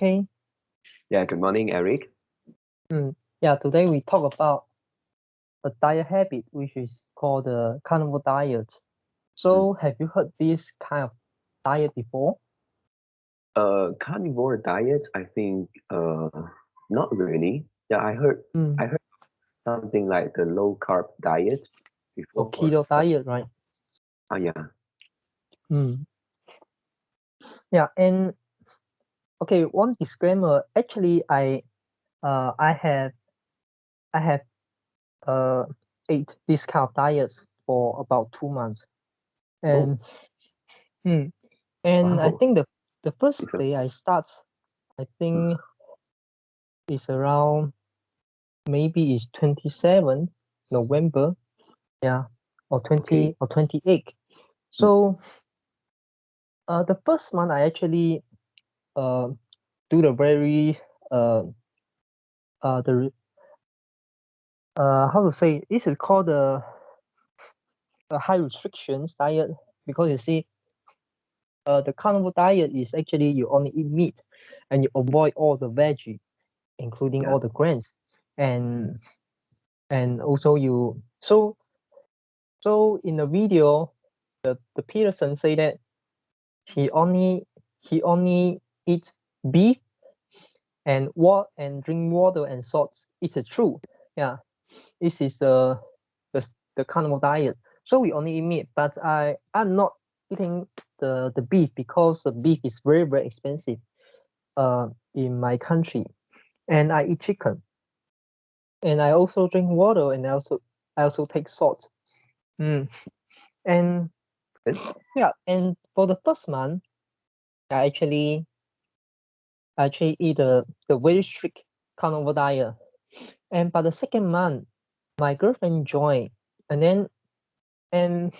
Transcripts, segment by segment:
Okay. Yeah, good morning, Eric. Yeah, today we talk about a diet habit which is called the Carnivore Diet. So have you heard this kind of diet before? Carnivore diet, I think not really. Yeah, I heard something like the low carb diet Or before. keto diet, right? Yeah. Mm. Yeah, and okay, one disclaimer. Actually, I have ate this kind of diets for about 2 months, and and I Wow. think the first It's a- day I start, I think is around maybe it's 27th November, yeah, or 20 okay. or 28. Mm, So the first month I actually do the very uh the how to say, this is called the high restrictions diet, because you see the carnivore diet is actually you only eat meat and you avoid all the veggie, including yeah. all the grains, and also you so in the video the Peterson say that he only eats beef and drink water and salt. It's true. Yeah, this is the the carnivore diet. So we only eat meat, but I'm not eating the beef because the beef is very expensive in my country, and I eat chicken, and I also drink water, and I also take salt. Mm. And yeah, and for the first month I actually eat the very strict carnivore diet. And by the second month, my girlfriend joined, and then and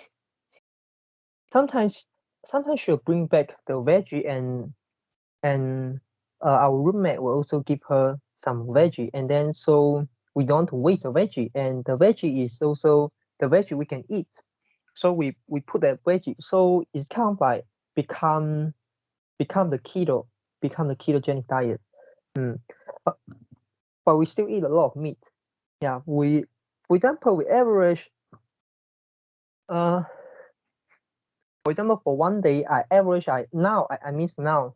sometimes she'll bring back the veggie, and our roommate will also give her some veggie, and then so we don't waste the veggie, and the veggie is also the veggie we can eat. So we put that veggie, so it's kind of like become become the keto become the ketogenic diet. Mm. But, but we still eat a lot of meat. Yeah, for example, we average uh for example, for one day I average I miss now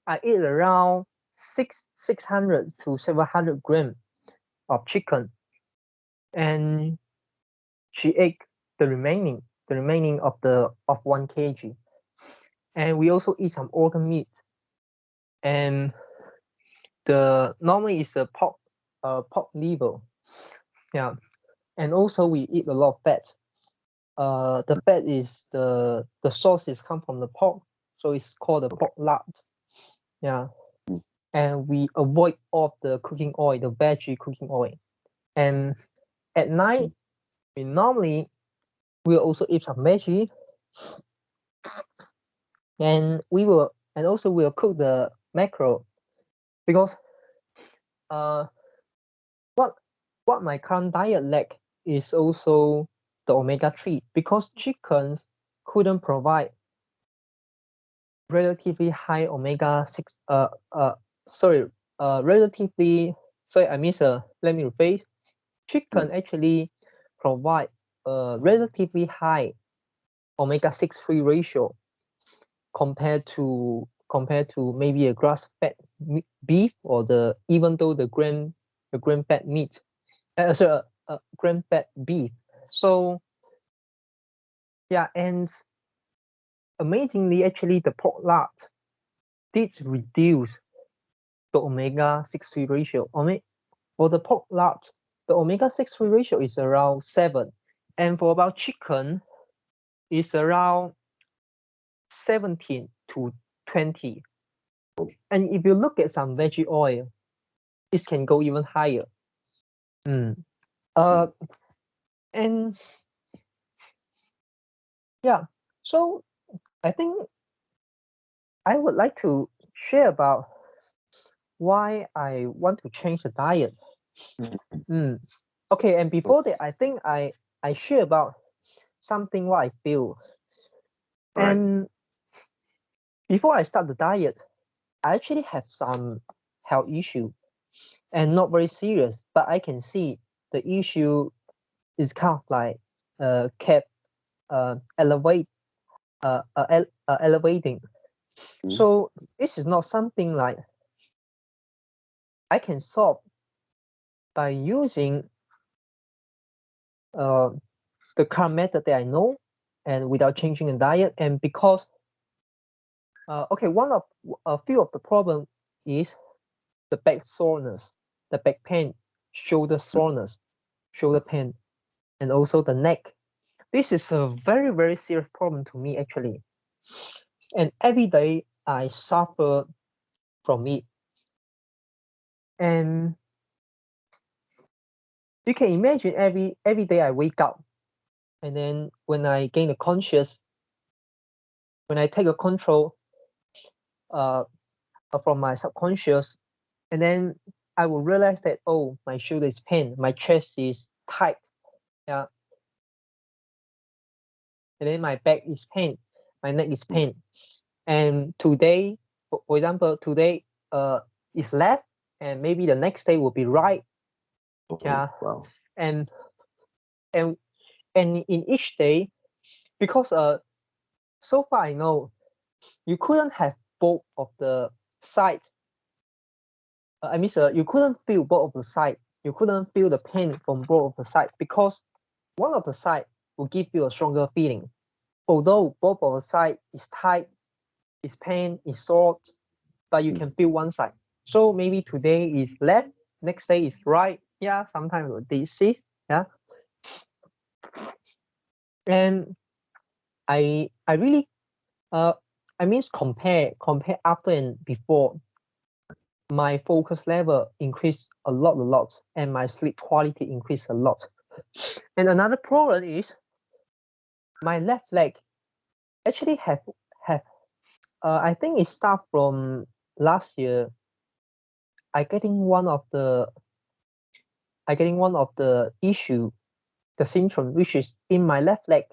I eat around 600 to 700 grams of chicken, and she ate the remaining of the of 1 kg, and we also eat some organ meat, and the normally is the pork liver. Yeah, and also we eat a lot of fat. The fat is the source is come from the pork, so it's called the pork lard. Yeah, mm, and we avoid all the cooking oil, the veggie cooking oil. And at night, we normally will also eat some veggie, and also we'll cook the mackerel, because uh what my current diet lack is also the omega-3, because chickens couldn't provide relatively high omega-6 sorry relatively sorry I miss let me rephrase. Chicken mm, actually provide a relatively high omega-6 3 ratio compared to maybe a grass-fed beef, or the even though the grain-fed meat, grain-fed beef. So yeah, and amazingly, actually, the pork lard did reduce the omega-6 3 ratio. For the pork lard, the omega-6 3 ratio is around 7, and for about chicken, it's around 17 to 20. And if you look at some veggie oil, it can go even higher. Mm. mm. Uh, and yeah, so I think I would like to share about why I want to change the diet. Mm. Okay, and before that, I think I share about something what I feel. All right. And before I start the diet, I actually have some health issue and not very serious, but I can see the issue is kind of like kept elevating. So this is not something like I can solve by using the current method that I know and without changing the diet. And because okay, a few of the problem is the back soreness, the back pain, shoulder soreness, shoulder pain, and also the neck. This is a very, very serious problem to me actually. And every day I suffer from it. And you can imagine every day I wake up, and then when I gain the conscious, when I take a control uh, from my subconscious, and then I will realize that, oh, my shoulder is pain, my chest is tight, yeah, and then my back is pain, my neck is pain. And today, for example, today is left, and maybe the next day will be right, yeah. Wow. And and and in each day, because so far I know you couldn't have both of the side. You couldn't feel both of the side. You couldn't feel the pain from both of the side because one of the side will give you a stronger feeling. Although both of the side is tight, is pain, is sore, but you can feel one side. So maybe today is left, next day is right. Yeah, sometimes this is, yeah. And I really compare after and before, my focus level increased a lot, and my sleep quality increased a lot. And another problem is my left leg actually have I think it start from last year. I getting one of the issue, the symptom, which is in my left leg.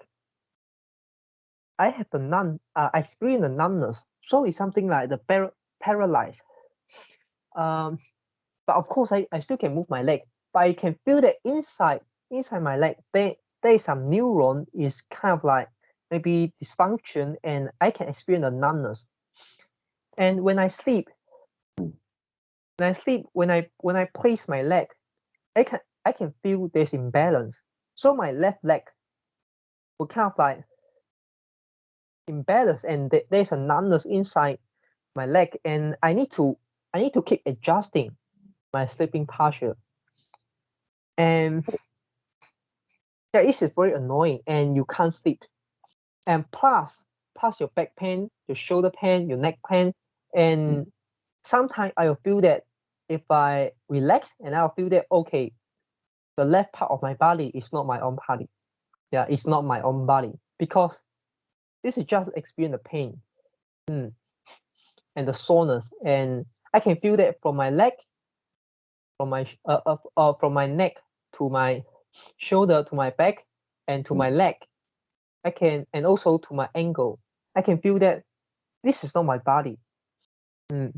I have I experience the numbness. So it's something like the paralyzed. But of course I still can move my leg, but I can feel that inside my leg there is some neuron is kind of like maybe dysfunction, and I can experience the numbness. And when I sleep, when I place my leg, I can feel this imbalance. So my left leg will kind of like imbalance, and there's a numbness inside my leg, and I need to keep adjusting my sleeping posture. And yeah, it is very annoying, and you can't sleep. And plus your back pain, your shoulder pain, your neck pain, and sometimes I'll feel that if I relax, and I'll feel that okay, the left part of my body is not my own body. Yeah, it's not my own body, because this is just experience the pain and the soreness, and I can feel that from my leg, from my neck to my shoulder to my back and to my leg. And also to my ankle. I can feel that this is not my body. Yeah,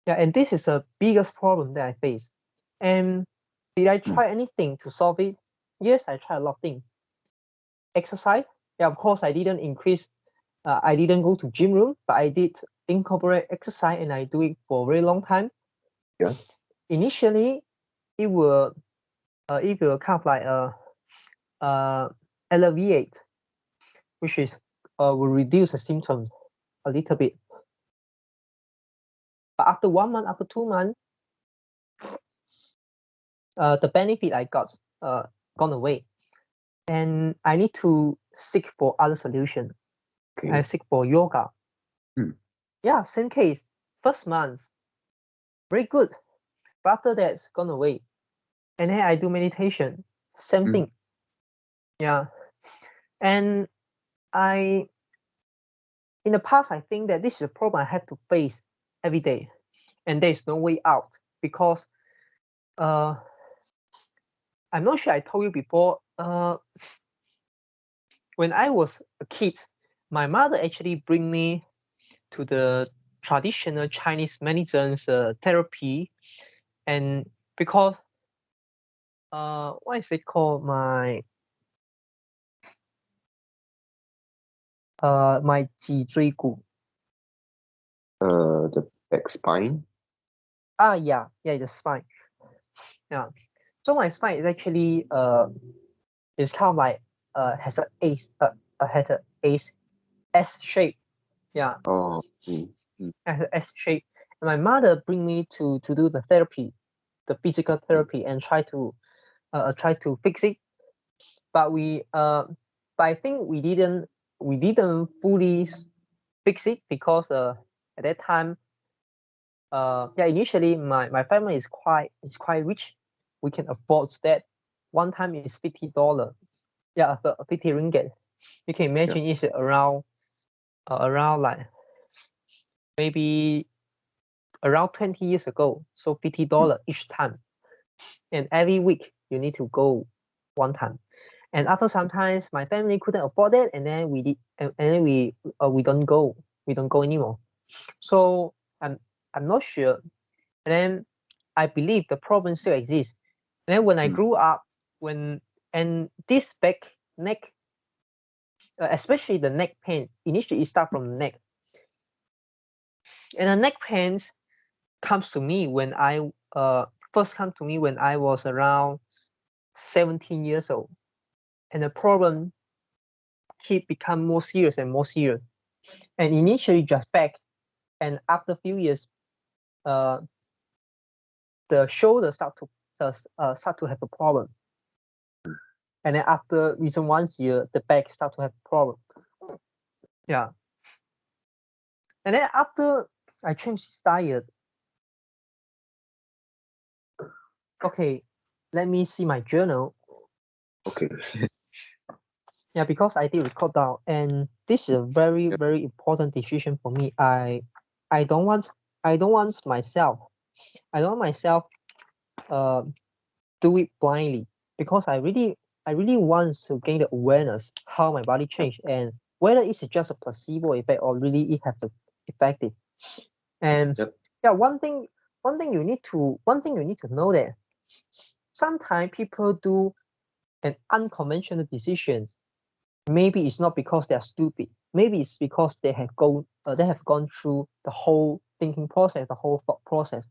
and this is the biggest problem that I face. And did I try anything to solve it? Yes, I tried a lot of things. Exercise. Yeah, of course, I didn't increase. I didn't go to gym room, but I did incorporate exercise, and I do it for a very long time. Yeah. Initially, it will kind of like alleviate, which is will reduce the symptoms a little bit. But after 1 month, after 2 months, the benefit I got gone away, and I need to seek for other solution. Okay. I seek for yoga. Yeah, same case. First month, very good, but after that, it's gone away. And then I do meditation. Same thing. Yeah, and in the past, I think that this is a problem I have to face every day, and there is no way out, because I'm not sure I told you before. When I was a kid, my mother actually bring me to the traditional Chinese medicine's therapy, and because what is it called, my 脊椎骨. The back spine. Yeah, the spine. Yeah. So my spine is actually it's kind of like has a S shape. Yeah. Oh. Has an S shape. And my mother bring me to do the therapy, the physical therapy, and try to fix it. But I think we didn't fully fix it because at that time initially my family is quite rich. We can afford that. One time is $50. Yeah, 50 ringgit. You can imagine it's around like maybe around 20 years ago. So $50 each time, and every week you need to go one time. And after sometimes my family couldn't afford it, and then we don't go anymore. So I'm not sure. And then I believe the problem still exists. And then when I grew up, and this back neck, especially the neck pain, initially it starts from the neck, and the neck pains comes to me when I first come to me when I was around 17 years old, and the problem keep become more serious and more serious. And initially just back, and after a few years, the shoulder start to have a problem, and then after within 1 year, the back start to have a problem. Yeah. And then after I changed this diet, okay, let me see my journal. Okay. Yeah, because I did record down, and this is a very, very important decision for me. I don't want myself. I don't want myself do it blindly, because I really want to gain the awareness how my body changed, and whether it's just a placebo effect or really it has the effective. And one thing you need to know that sometimes people do an unconventional decisions. Maybe it's not because they're stupid. Maybe it's because they have gone through the whole thinking process, the whole thought process,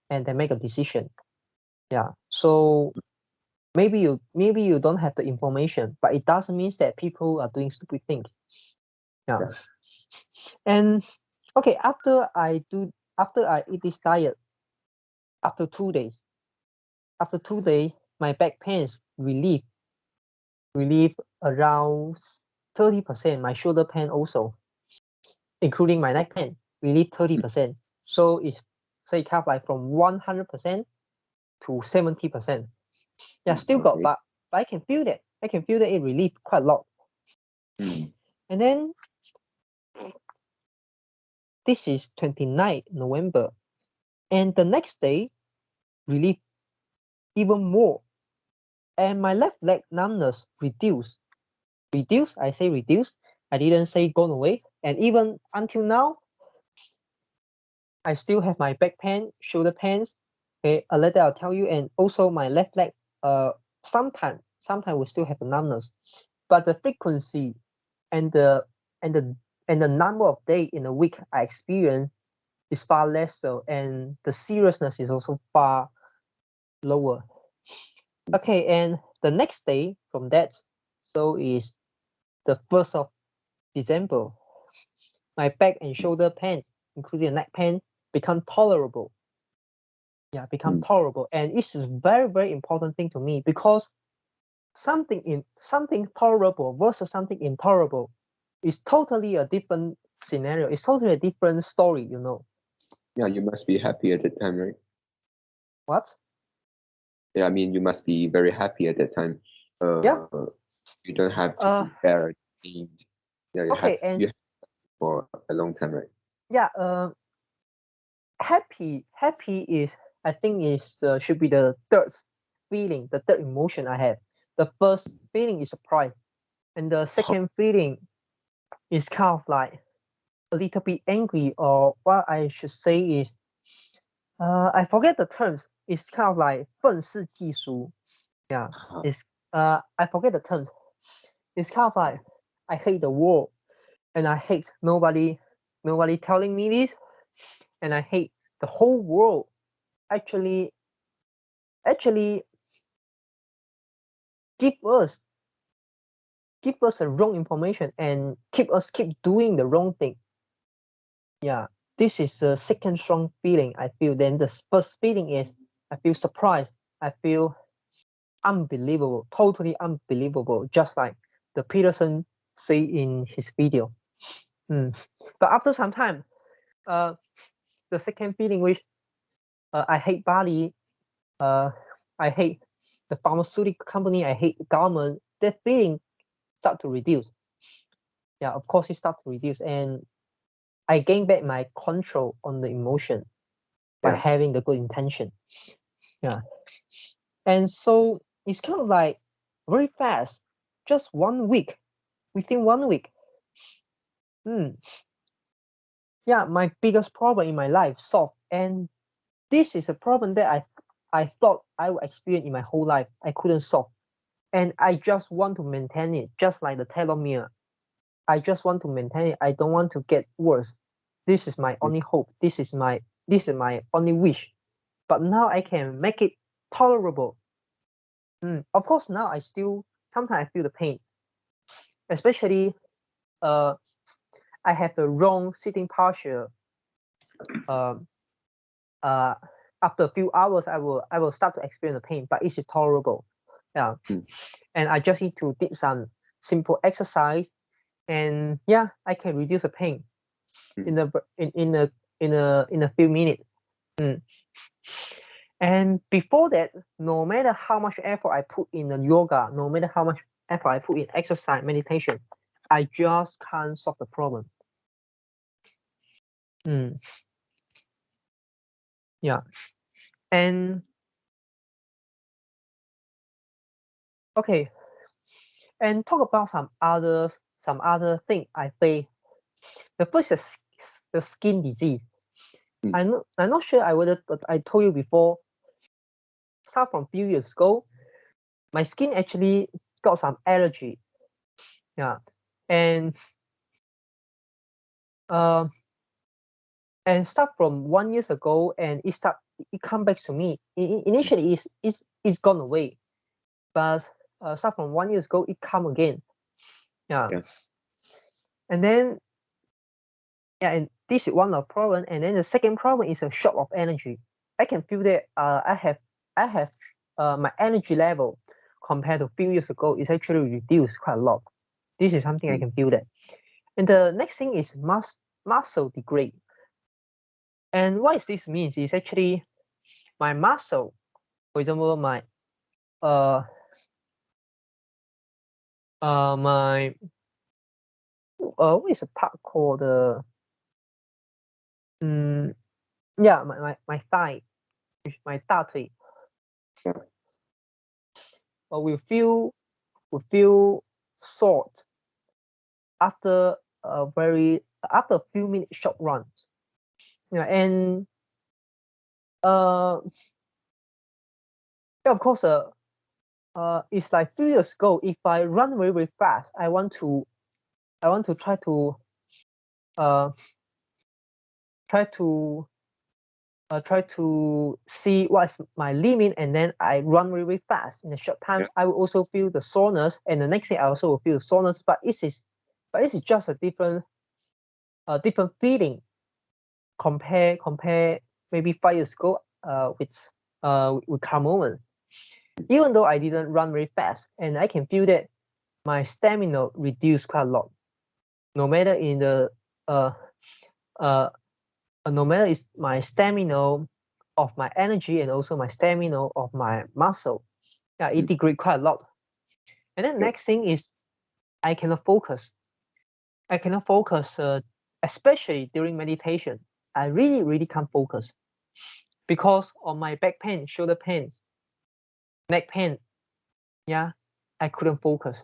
and they make a decision. Yeah. So maybe you don't have the information, but it doesn't mean that people are doing stupid things. Yeah. And okay, after I eat this diet, after 2 days, my back pains relief around 30%. My shoulder pain also, including my neck pain, relief 30%. So it kind of like from 100% to 70%. Yeah, still got, but I can feel that. It relieved quite a lot. And then this is 29th November, and the next day relieved even more, and my left leg numbness reduced. I say reduced. I didn't say gone away. And even until now, I still have my back pain, shoulder pains. Okay, later I'll tell you. And also my left leg, sometimes we still have the numbness, but the frequency and the and the and the number of days in a week I experience is far less so, and the seriousness is also far lower. Okay, and the next day from that, so is the 1st of December. My back and shoulder pains, including the neck pain, become tolerable. Yeah, become tolerable, and it's a very, very important thing to me, because something tolerable versus something intolerable is totally a different scenario. It's totally a different story. Yeah, you must be happy at that time, right? What? Yeah, I mean, you must be very happy at that time. Yeah. You don't have to bear pain. Yeah, Okay, and you have for a long time, right? yeah. Happy is, I think, is should be the third feeling, the third emotion I have. The first feeling is surprise, and the second feeling is kind of like a little bit angry, or what I should say is, I forget the terms. It's kind of like 愤世嫉俗. Yeah, it's I forget the terms. It's kind of like I hate the world, and I hate nobody telling me this, and I hate the whole world. Actually give us the wrong information and keep doing the wrong thing. Yeah, this is the second strong feeling I feel. Then the first feeling is I feel surprised. I feel unbelievable, totally unbelievable, just like the Peterson say in his video. But after some time, the second feeling, which I hate Bali, I hate the pharmaceutical company, I hate the government, that feeling start to reduce. Yeah, of course it start to reduce, and I gain back my control on the emotion by having the good intention. Yeah. And so it's kind of like very fast, just 1 week, within 1 week. Yeah, my biggest problem in my life solved. And this is a problem that I thought I would experience in my whole life. I couldn't solve. And I just want to maintain it, just like the telomere. I just want to maintain it. I don't want to get worse. This is my only hope. This is my only wish. But now I can make it tolerable. Of course, now I still sometimes I feel the pain, especially I have the wrong sitting posture. After a few hours, I will start to experience the pain, but it's tolerable. Yeah, and I just need to do some simple exercise, and yeah, I can reduce the pain in a few minutes. And before that, no matter how much effort I put in the yoga, no matter how much effort I put in exercise, meditation, I just can't solve the problem. Yeah. And okay, and talk about some other thing I face. The first is the skin disease. I'm not sure I told you before. Start from few years ago, my skin actually got some allergy. Yeah, and start from 1 year ago, and it come back to me. Initially, it's gone away, but start from 1 year ago, it come again. Yeah. And then and this is one of the problem. And then the second problem is a short of energy. I can feel that I have my energy level compared to a few years ago is actually reduced quite a lot. This is something I can feel that. And the next thing is muscle degrade. And what is this means is actually my muscle, for example, my what is a part called my thigh, my 大腿. We feel sore after a few minutes short runs. Yeah, and of course, it's like few years ago. If I run very very fast, I want to try to see what's my limit, and then I run really, really fast in a short time. I will also feel the soreness, and the next day I also will feel soreness. But this is just a different feeling compare maybe 5 years ago with Carnival. Even though I didn't run very fast, and I can feel that my stamina reduced quite a lot. No matter in the no matter is my stamina of my energy and also my stamina of my muscle, it degrade quite a lot. And then next thing is I cannot focus. Especially during meditation. I really can't focus because of my back pain, shoulder pain, neck pain. Yeah, I couldn't focus.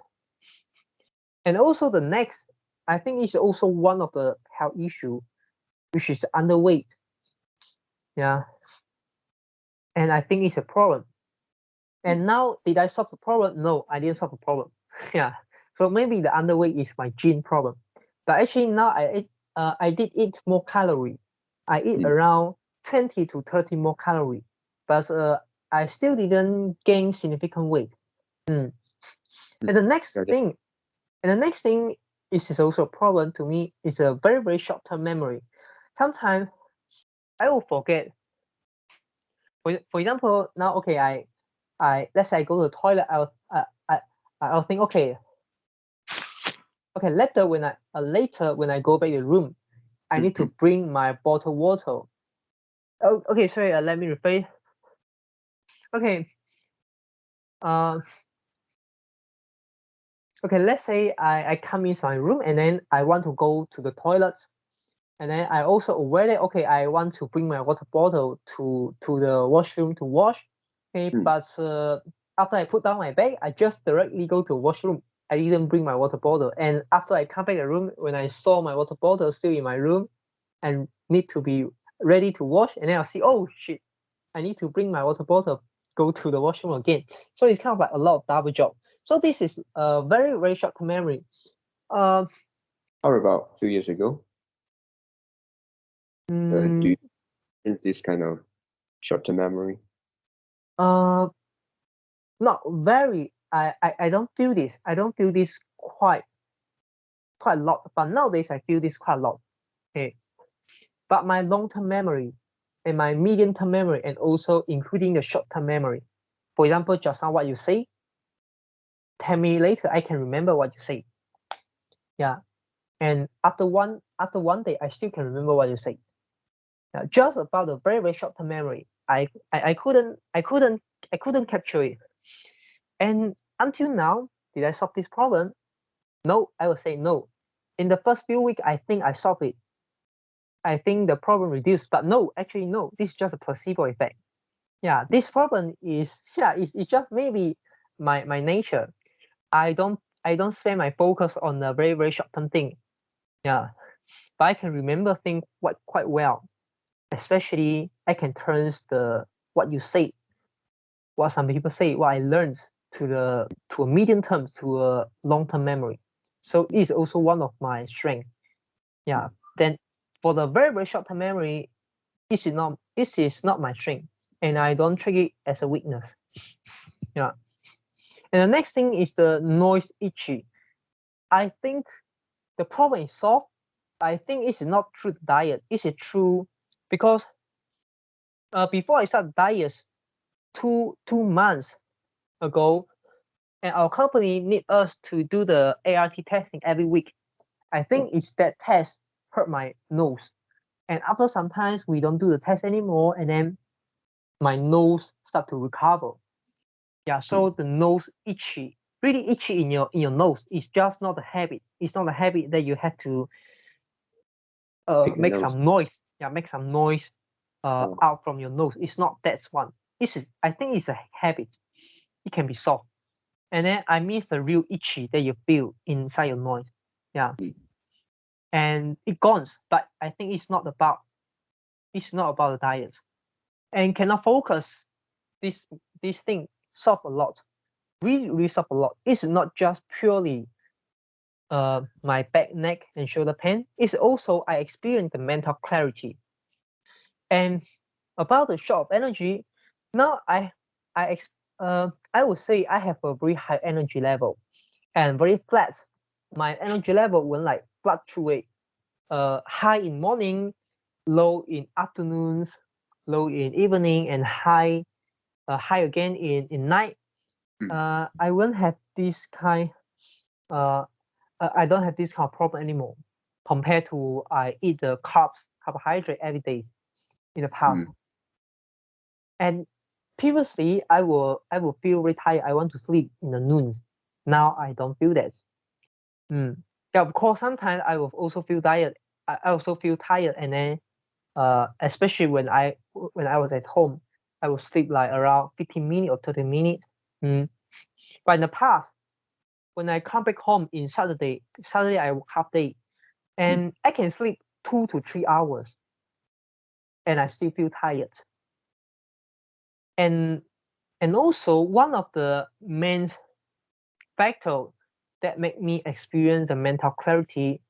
And also the next, I think is also one of the health issue, which is underweight. Yeah. And I think it's a problem. And now, did I solve the problem? No, I didn't solve the problem. Yeah. So maybe the underweight is my gene problem. But actually now I did eat more calorie. I eat around 20 to 30 more calorie, but I still didn't gain significant weight. And the next thing is also a problem to me, is a very, very short-term memory. Sometimes I will forget. For example, now, okay, I let's say I go to the toilet, I'll think, okay, later when I go back to the room, I need to bring my bottled water. Oh, okay, sorry, let me rephrase. Okay. Okay, let's say I come into my room and then I want to go to the toilet, and then I also aware that, okay, I want to bring my water bottle to the washroom to wash. Okay, but after I put down my bag, I just directly go to the washroom. I didn't bring my water bottle, and after I come back to the room, when I saw my water bottle still in my room and need to be ready to wash, and then I'll see, oh shit, I need to bring my water bottle, go to the washroom again. So it's kind of like a lot of double job. So this is a very, very short-term memory. How about 2 years ago? Do you have this kind of short-term memory? Not very. I don't feel this. I don't feel this quite a lot. But nowadays I feel this quite a lot. Okay. But my long-term memory and my medium-term memory, and also including the short-term memory. For example, just now what you say, 10 minutes later I can remember what you say. Yeah. And after one day I still can remember what you say. Yeah, just about a very, very short-term memory. I couldn't capture it. And until now, did I solve this problem? No, I would say no. In the first few weeks, I think I solved it. I think the problem reduced, but no, actually no. This is just a placebo effect. Yeah, this problem is it's just maybe my nature. I don't spend my focus on a very, very short-term thing. Yeah, but I can remember things quite well. Especially I can turn what you say, what some people say, what I learned to a medium term, to a long-term memory. So it's also one of my strengths. Yeah. Then for the very, very short-term memory, this is not my strength, and I don't treat it as a weakness. Yeah. And the next thing is the noise itchy. I think the problem is solved. I think it's not through the diet. It's true because before I start diet, two months ago, and our company need us to do the ART testing every week. I think it's that test hurt my nose, and after sometimes we don't do the test anymore, and then my nose start to recover. Yeah, so the nose itchy, really itchy in your nose. It's just not a habit. It's not a habit that you have to make some noise. Yeah, make some noise out from your nose. It's not that one. I think it's a habit. It can be solved. And then I miss the real itchy that you feel inside your nose. Yeah. And it gone, but I think it's not about the diet. And cannot focus. This thing solve a lot. Really solve a lot. It's not just purely my back, neck, and shoulder pain. It's also I experience the mental clarity. And about the short of energy, now I would say I have a very high energy level and very flat. My energy level will like fluctuate. High in morning, low in afternoons, low in evening, and high again in night. I won't have this kind. I don't have this kind of problem anymore compared to I eat the carbohydrate every day in the past. And previously I will feel very tired. I want to sleep in the noon. Now I don't feel that. Yeah, of course sometimes I will also feel tired. I also feel tired, and then especially when I was at home, I will sleep like around 15 minutes or 30 minutes. But in the past, when I come back home in Saturday I work half day, and I can sleep 2 to 3 hours, and I still feel tired. And also one of the main factors that make me experience the mental clarity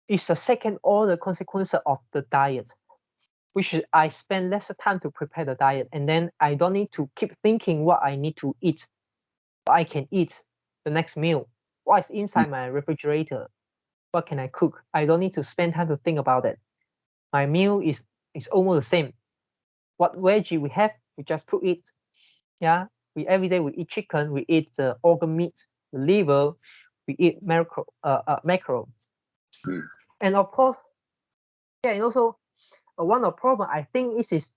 is the second order consequence of the diet, which is I spend less time to prepare the diet, and then I don't need to keep thinking what I need to eat, what I can eat the next meal, what is inside my refrigerator, what can I cook. I don't need to spend time to think about it. My meal is almost the same. What veggie we have, we just put it. Yeah, every day we eat chicken, we eat the organ meat, the liver, we eat macro. And of course, yeah, and also one of the problem I think is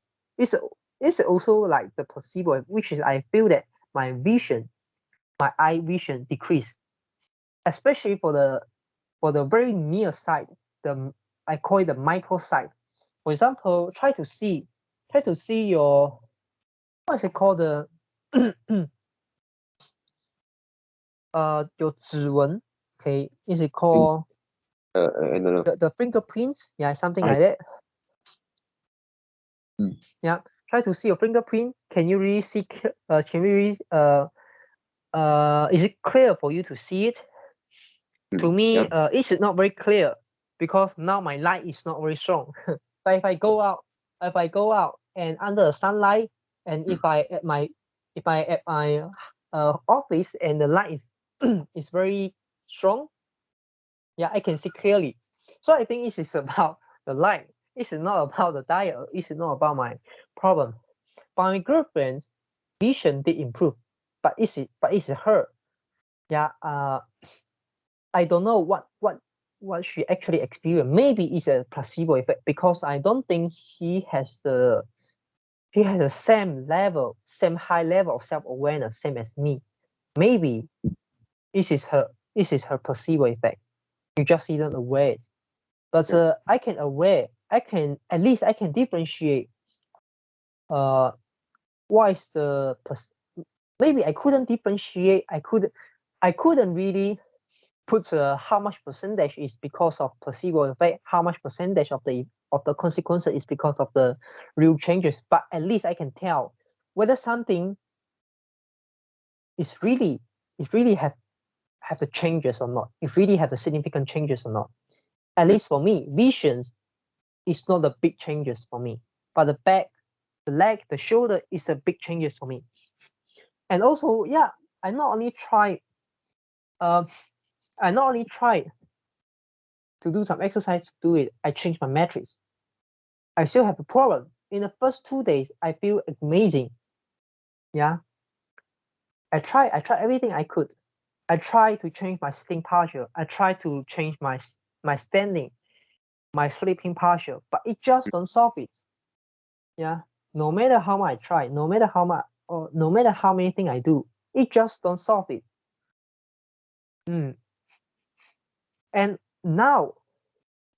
also like the placebo, which is I feel that my eye vision decrease, especially for the very near side, I call it the micro side. For example, try to see your, what is it called, the your 指纹, okay, is it called I don't know. the fingerprints? Yeah, something like that. Yeah, try to see your fingerprint. Can you really see? Can we really, is it clear for you to see it? To me, it's not very clear because now my light is not very strong. But if I go out and under the sunlight, and if I at my office and the light is is very strong, yeah, I can see clearly. So I think this is about the light. This is not about the diet. This is not about my problem. But my girlfriend's vision did improve, but it's her. Yeah. I don't know what she actually experienced. Maybe it's a placebo effect because I don't think he has the same high level of self-awareness, same as me. Maybe this is her placebo effect. You just didn't aware it. But I can aware. At least I can differentiate. What is the maybe I couldn't differentiate. I couldn't really put how much percentage is because of placebo effect, how much percentage of the consequences is because of the real changes. But at least I can tell whether something is really have the changes or not. It really have the significant changes or not. At least for me, visions is not the big changes for me, but the back, the leg, the shoulder is the big changes for me. And also, yeah, I not only try to do some exercise to do it. I change my mattress. I still have a problem. In the first 2 days, I feel amazing. Yeah. I try everything I could. I try to change my sitting posture. I try to change my standing, my sleeping posture, but it just don't solve it. Yeah. No matter how much I try, no matter how much, or no matter how many things I do, it just don't solve it. And now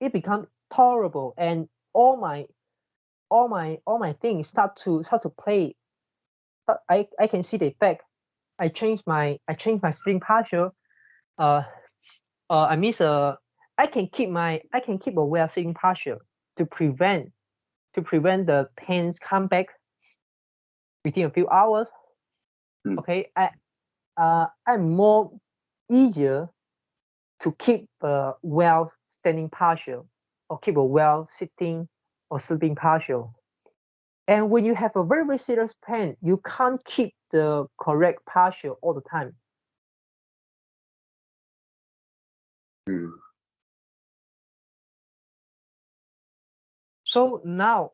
it becomes tolerable, and all my things start to play. I can see the effect. I change my sitting posture. I miss I can keep a well sitting posture to prevent the pains come back within a few hours. Okay, I'm more easier to keep a well standing posture or keep a well sitting or sleeping posture. And when you have a very, very serious pain, you can't keep the correct posture all the time. So now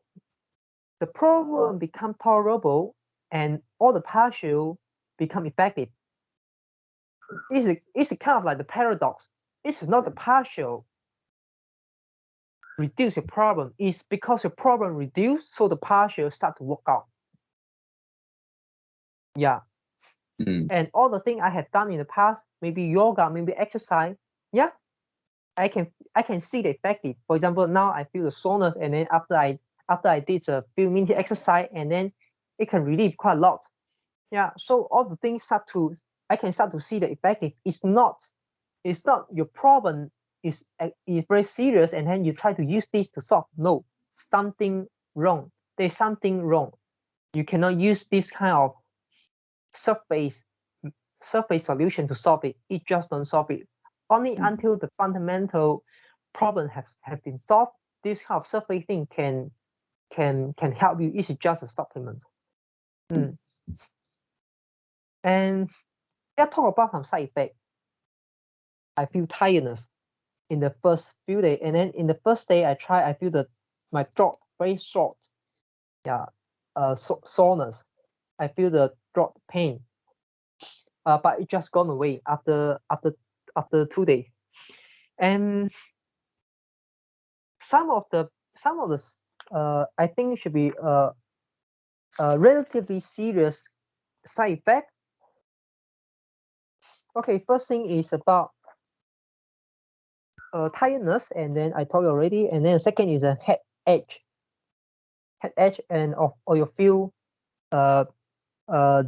the problem become tolerable and all the posture become effective. It's kind of like the paradox. It's not the posture reduce your problem. It's because your problem reduced, so the posture start to work out. Yeah. And all the things I have done in the past, maybe yoga, maybe exercise, yeah, I can see the effective. For example, now I feel the soreness, and then after I did a few minutes exercise, and then it can relieve quite a lot. Yeah, so all the things I can start to see the effective. It's not it's not your problem is very serious, and then you try to use this to solve. No, something wrong. There's something wrong. You cannot use this kind of surface solution to solve it. It just don't solve it. Only until the fundamental problem have been solved, this kind of surface thing can help you. It's just a supplement. And let's talk about some side effects. I feel tiredness in the first few days, and then in the first day I feel my throat very short. Yeah, soreness. I feel the throat pain. But it just gone away after 2 days. And some of the I think it should be a relatively serious side effect. Okay, first thing is about tiredness, and then I told you already, and then the second is a headache, and or you feel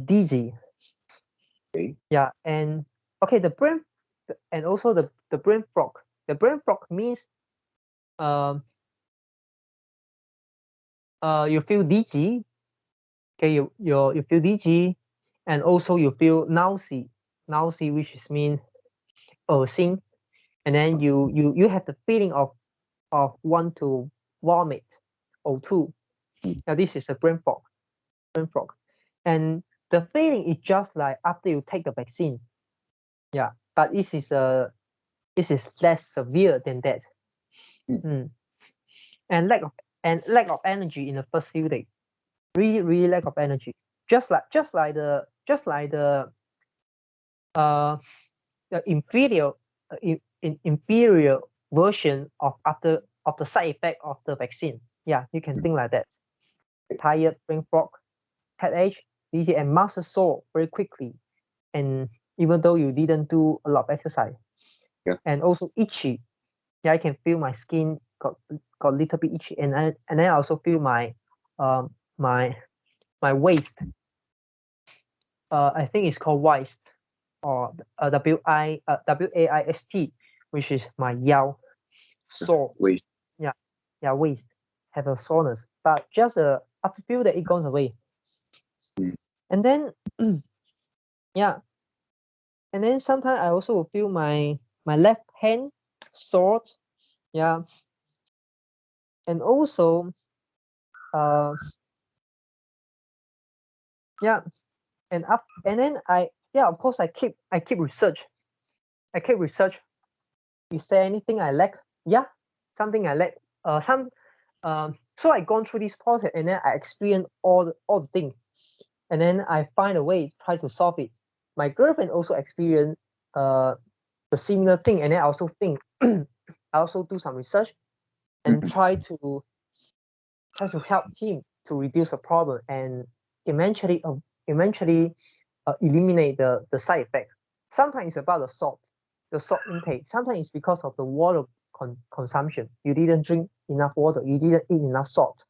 dizzy. Okay. Yeah, and okay, the brain, and also the brain fog. The brain fog means you feel dizzy. Okay, you feel dizzy, and also you feel nausea, which is mean sin, and then you have the feeling of want to vomit or two. Now this is a brain fog. And the feeling is just like after you take the vaccine. Yeah, but this is less severe than that. And lack of energy in the first few days. Really lack of energy. Just like the inferior inferior version of the side effect of the vaccine. Yeah, you can think like that. Tired, brain fog, headache, dizzy, and muscle sore very quickly. And even though you didn't do a lot of exercise. Yeah. And also itchy. Yeah, I can feel my skin got a little bit itchy, and I also feel my my waist. I think it's called waist, or waist, which is my yao sore. Waist. Yeah, waist have a soreness, but just after few that it goes away. And then yeah, and then sometimes I also will feel my left hand sore. Yeah, and also yeah, and then of course I keep research. Is there anything I lack? Yeah, something I lack. So I gone through this process, and then I experience all the things, and then I find a way to try to solve it. My girlfriend also experienced the similar thing, and then I also think I also do some research and try to help him to reduce the problem and eventually eliminate the side effect. Sometimes it's about the salt intake. Sometimes it's because of the water consumption. You didn't drink enough water. You didn't eat enough salt.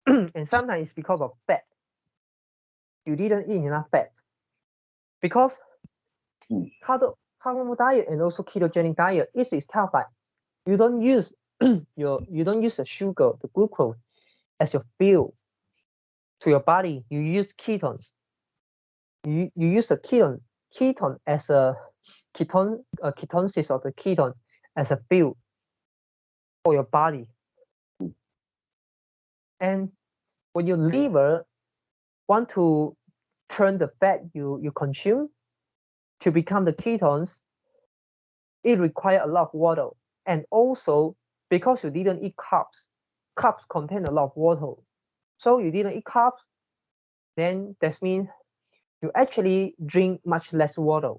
And sometimes it's because of fat. You didn't eat enough fat. Because carnivore diet and also ketogenic diet is kind of like you don't use the sugar, the glucose as your fuel to your body. You use ketones. You use the ketone as a ketosis of the ketone as a fuel for your body. And when your liver want to turn the fat you consume to become the ketones, it requires a lot of water. And also because you didn't eat carbs contain a lot of water. So you didn't eat carbs, then that means you actually drink much less water.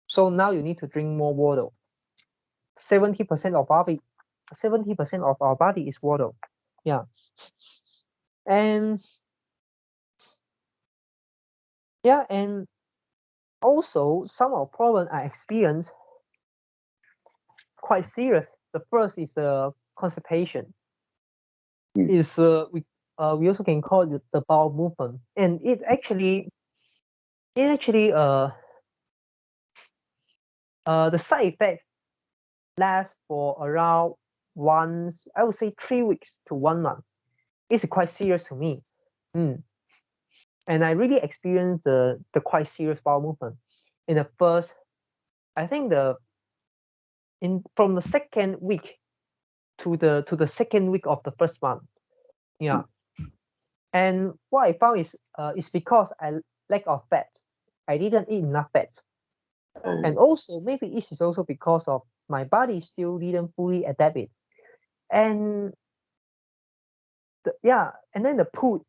So now you need to drink more water. 70% of our body is water. Yeah. And also some of the problems I experienced quite serious. The first is constipation. Is we also can call it the bowel movement, and it actually the side effects last for around I would say 3 weeks to 1 month. It's quite serious to me. And I really experienced the quite serious bowel movement in the first, I think from the second week to the second week of the first month. Yeah. And what I found is because I lack of fat. I didn't eat enough fat. And also maybe it is also because of my body still didn't fully adapt it. And and then the poo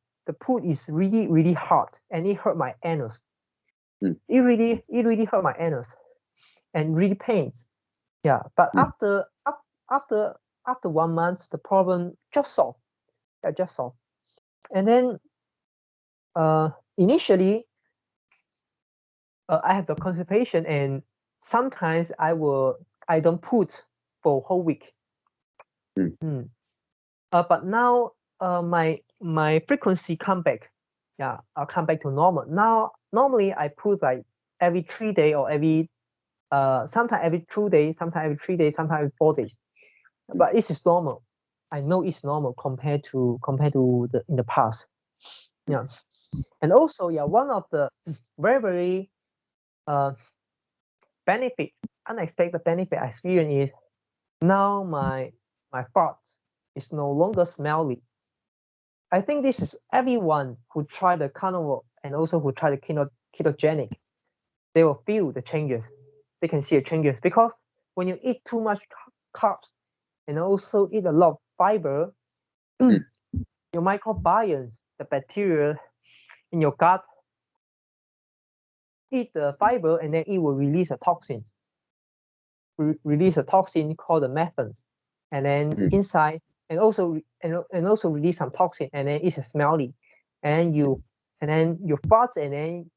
is really, really hard, and it hurt my anus. It really hurt my anus and really pains. Yeah, but after 1 month, the problem just solved. Yeah, just solved. And then initially, I have the constipation, and sometimes I don't put for a whole week. But now my frequency come back. Yeah, I'll come back to normal. Now normally I put like every 3 days or every sometimes every 2 days, sometimes every 3 days, sometimes every 4 days. But this is normal. I know it's normal compared to in the past. Yeah. And also, one of the very, very unexpected benefit I experience is now my farts is no longer smelly. I think this is everyone who tried the carnivore and also who tried the ketogenic. They will feel the changes. They can see the changes because when you eat too much carbs and also eat a lot of fiber, your microbiome, the bacteria in your gut, eat the fiber and then it will release a toxin. Release a toxin called the methane, and then inside, and also release some toxin, and then it's smelly, and then you fart, and then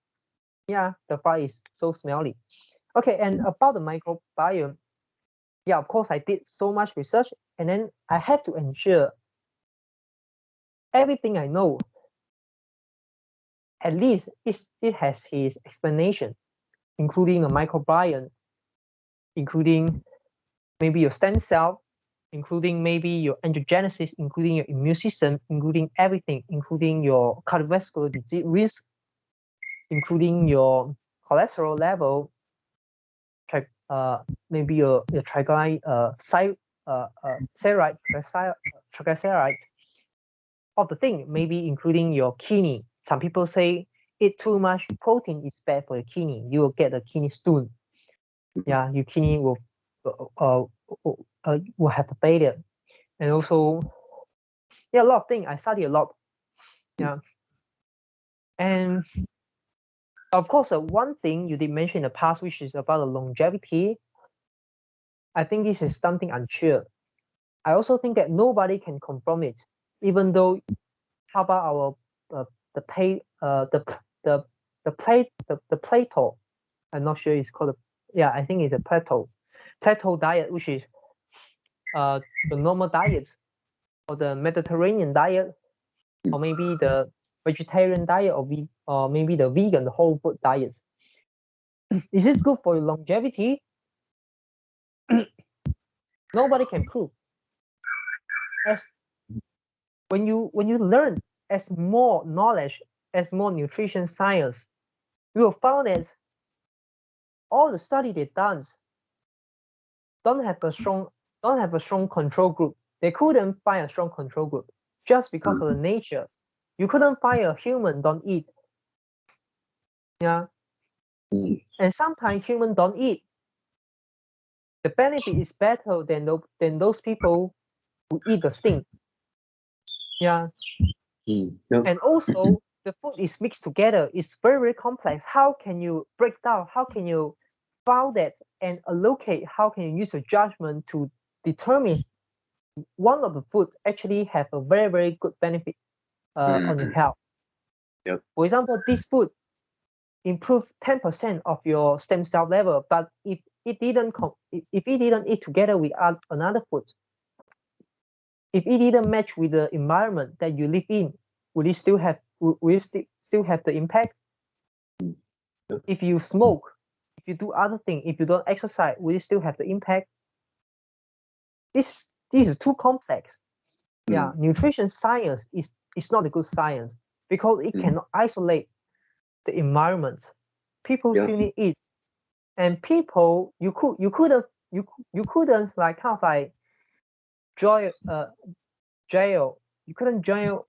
the fart is so smelly. Okay, and about the microbiome, of course I did so much research, and then I have to ensure everything I know, at least it has his explanation, including the microbiome, including maybe your stem cell, including maybe your angiogenesis, including your immune system, including everything, including your cardiovascular disease risk, including your cholesterol level, maybe your triglyceride, of the thing, maybe including your kidney. Some people say eat too much protein is bad for the kidney. You will get a kidney stone. Yeah, your kidney will have the failure. And also, a lot of things. I study a lot. Yeah. And of course, one thing you did mention in the past, which is about the longevity. I think this is something unsure. I also think that nobody can confirm it, even though how about our the plateau. I'm not sure it's called. I think it's a plateau diet, which is the normal diet or the Mediterranean diet, or maybe the vegetarian diet, or maybe the vegan, the whole food diet. Is it good for longevity? Nobody can prove. As when you learn as more knowledge, as more nutrition science, you will find that all the study they've done don't have a strong control group. They couldn't find a strong control group just because of the nature. You couldn't find a human don't eat. Yeah. And sometimes human don't eat. The benefit is better than those people who eat the thing. Yeah. And also the food is mixed together. It's very, very complex. How can you break down? How can you find that and allocate? How can you use a judgment to determine one of the foods actually have a very, very good benefit on your health? Yep. For example, this food improve 10% of your stem cell level, but if it didn't eat together with another food, if it didn't match with the environment that you live in, will it still have the impact? If you smoke If you do other things, if you don't exercise, will you still have the impact? This is too complex. Yeah, nutrition science is not a good science because it cannot isolate the environment. People still need eat, and people you couldn't like kind of like join jail. You couldn't join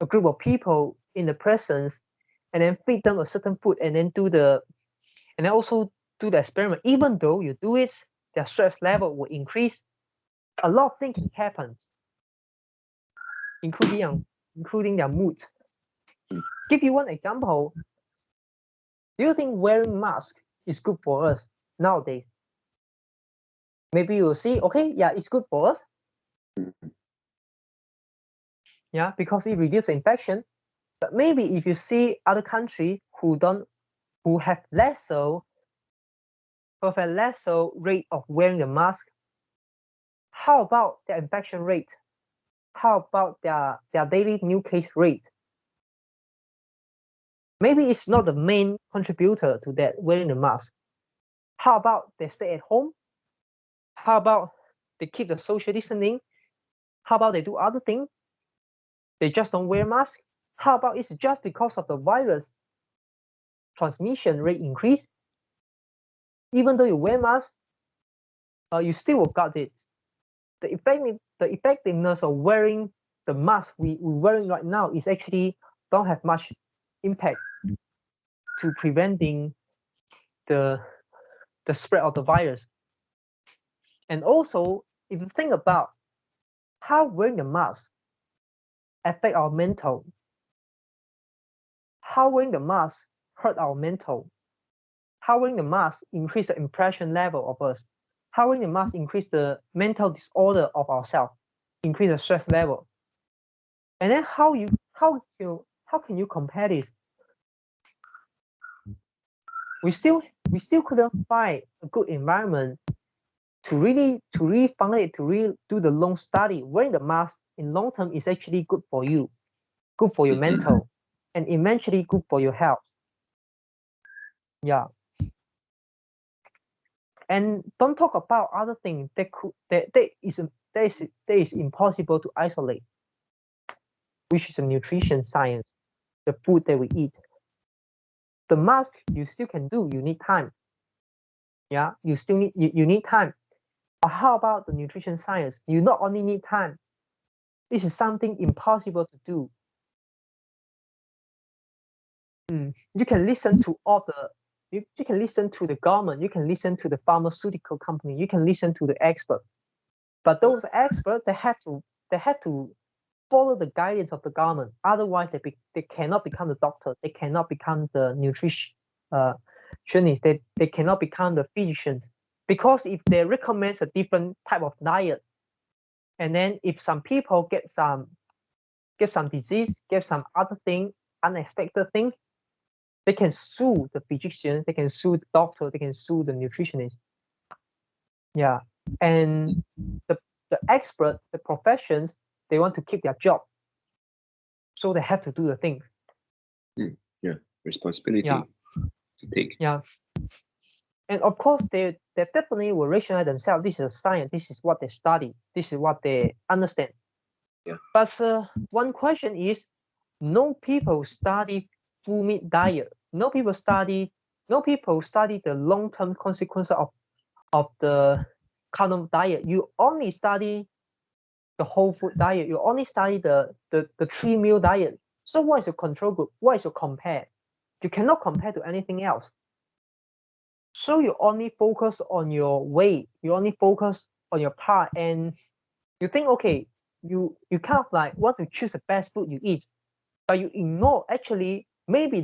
a group of people in the presence and then feed them a certain food and then also do the experiment. Even though you do it, their stress level will increase. A lot of things can happen, including their mood. Give you one example. Do you think wearing mask is good for us nowadays? Maybe you'll see, okay, yeah, it's good for us. Yeah, because it reduces infection. But maybe if you see other countries who have lesser rate of wearing the mask, how about their infection rate? How about their daily new case rate? Maybe it's not the main contributor to that wearing the mask. How about they stay at home? How about they keep the social distancing? How about they do other things? They just don't wear mask? How about it's just because of the virus transmission rate increase? Even though you wear mask, you still will got it. The effectiveness of wearing the mask we're wearing right now is actually don't have much impact to preventing the spread of the virus. And also, if you think about how wearing the mask affect our mental, how wearing the mask hurt our mental, how wearing the mask increase the impression level of us, how wearing the mask increase the mental disorder of ourselves, increase the stress level. And then how can you compare this? We still couldn't find a good environment to really find it, to really do the long study. Wearing the mask in long term is actually good for you, good for your mental, and eventually good for your health. Yeah. And don't talk about other things that is impossible to isolate, which is a nutrition science, the food that we eat. The mask you still can do, you need time. Yeah, you still need you need time. But how about the nutrition science? You not only need time, this is something impossible to do. You can listen to all the you can listen to the government, you can listen to the pharmaceutical company, you can listen to the expert. But those experts they have to follow the guidance of the government. Otherwise, they cannot become the doctor. They cannot become the nutritionist. They cannot become the physicians. Because if they recommend a different type of diet, and then if some people get some disease, get some other thing, unexpected thing, they can sue the physician, they can sue the doctor, they can sue the nutritionist. Yeah, and the expert, the professions, they want to keep their job, so they have to do the thing. Yeah, responsibility to take. Yeah, and of course they definitely will rationalize themselves. This is a science. This is what they study. This is what they understand. Yeah. But one question is, no people study full meat diet. No people study the long-term consequences of the carnivore diet. You only study the whole food diet. You only study the 3-meal diet. So what is your control group? What is your compare? You cannot compare to anything else. So you only focus on your weight. You only focus on your part, and you think, okay, you kind of like want to choose the best food you eat, but you ignore actually maybe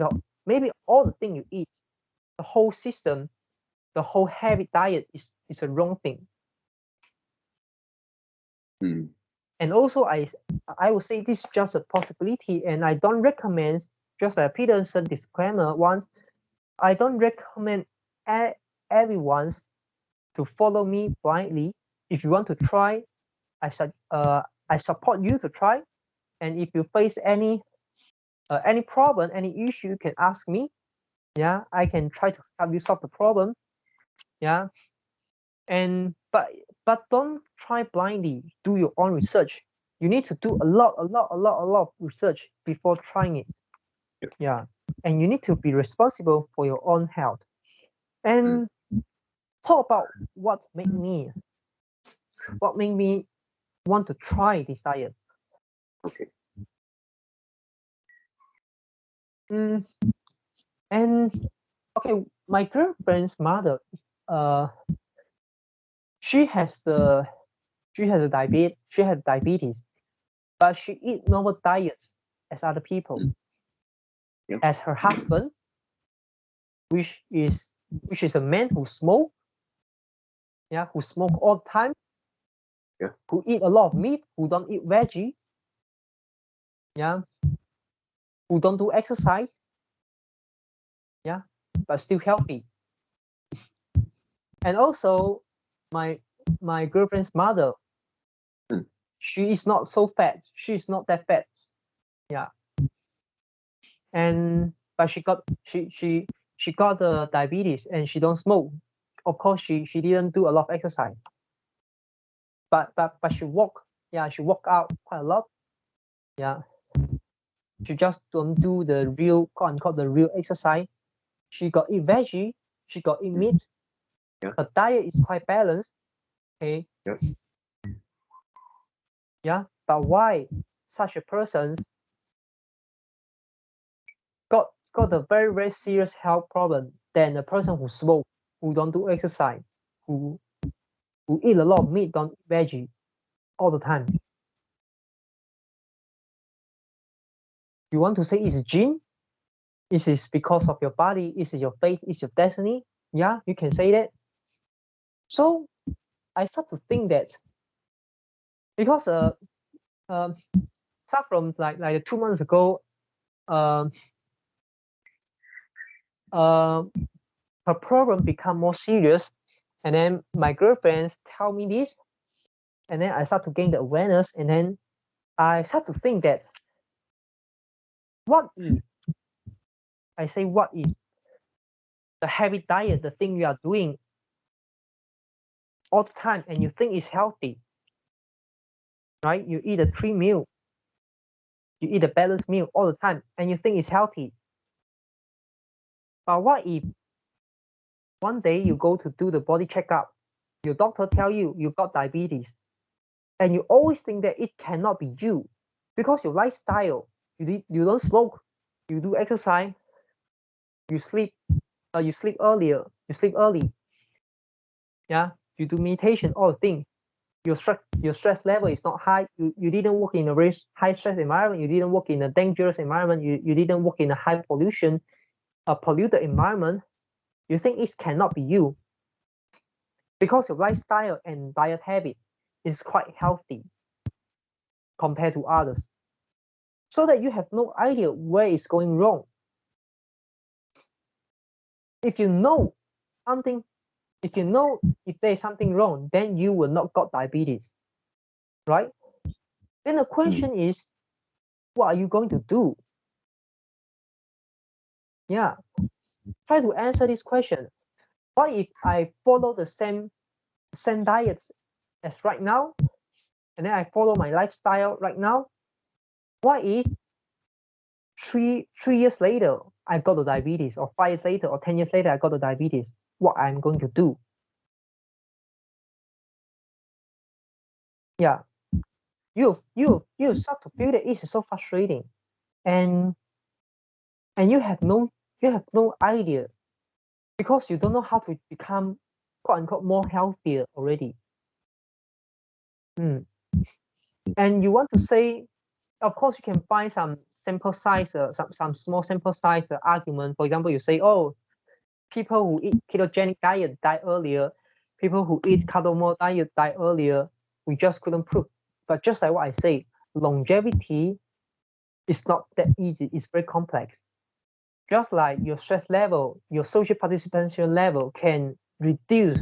all the thing you eat, the whole system, the whole heavy diet is a wrong thing. And also I would say this is just a possibility, and I don't recommend, just like Peterson disclaimer once, I don't recommend everyone to follow me blindly. If you want to try, I support you to try. And if you face any problem, any issue, you can ask me. Yeah, I can try to help you solve the problem. Yeah, and but don't try blindly. Do your own research. You need to do a lot of research before trying it. Yeah, and you need to be responsible for your own health. And talk about what made me want to try this diet. Okay. And okay, my girlfriend's mother, uh, she has diabetes, but she eat normal diets as other people. Yep. As her husband, which is a man who smoke, yeah, who smoke all the time, Yeah. who eat a lot of meat, who don't eat veggie, yeah, who don't do exercise, yeah, but still healthy. And also, my girlfriend's mother, she is not so fat. She is not that fat, yeah. And but she got the diabetes and she don't smoke. Of course, she didn't do a lot of exercise. But she walk, yeah, she walk out quite a lot. Yeah. She just don't do the real quote unquote the real exercise. She got eat veggie, she got eat meat. Yeah. Her diet is quite balanced. Okay. Yeah. Yeah. But why such a person got a very serious health problem than a person who smoke, who don't do exercise, who eat a lot of meat, don't eat veggie all the time? You want to say it's a gene? Is it because of your body? Is it your fate? Is your destiny? Yeah, you can say that. So I start to think that because start from like 2 months ago, um her problem become more serious, and then my girlfriends tell me this, and then I start to gain the awareness, and then I start to think that what if what if the heavy diet, the thing you are doing all the time and you think is healthy, right? You eat a 3 meal, you eat a balanced meal all the time and you think it's healthy. But what if one day you go to do the body checkup, your doctor tell you you got diabetes, and you always think that it cannot be you because your lifestyle, you don't smoke, you do exercise, you sleep earlier, you sleep early, yeah, you do meditation, all the things. Your stress level is not high. You didn't work in a very high stress environment. You didn't work in a dangerous environment. You didn't work in a high pollution, a polluted environment. You think it cannot be you because your lifestyle and diet habit is quite healthy compared to others. So that you have no idea where it's going wrong. If you know something, if there's something wrong, then you will not got diabetes, right? Then the question is, what are you going to do? Yeah, try to answer this question. What if I follow the same diets as right now, and then I follow my lifestyle right now? What if three years later I got the diabetes, or 5 years later, or 10 years later I got the diabetes? What I'm going to do? Yeah, you start to feel that it is so frustrating, and you have no idea because you don't know how to become quote unquote more healthier already. And you want to say, of course, you can find some sample size, some small sample size argument. For example, you say, oh, people who eat ketogenic diet die earlier, people who eat carnivore diet die earlier. We just couldn't prove. But just like what I say, longevity is not that easy. It's very complex. Just like your stress level, your social participation level can reduce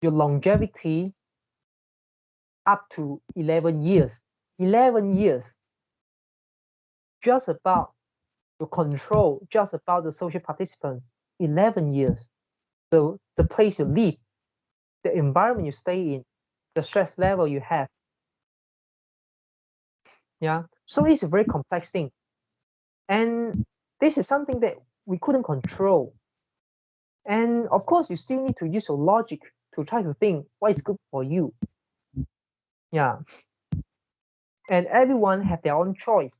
your longevity up to 11 years. 11 years. Just about to control just about the social participant 11 years. So the place you live, the environment you stay in, the stress level you have. Yeah, so it's a very complex thing. And this is something that we couldn't control. And of course, you still need to use your logic to try to think what is good for you. Yeah. And everyone have their own choice.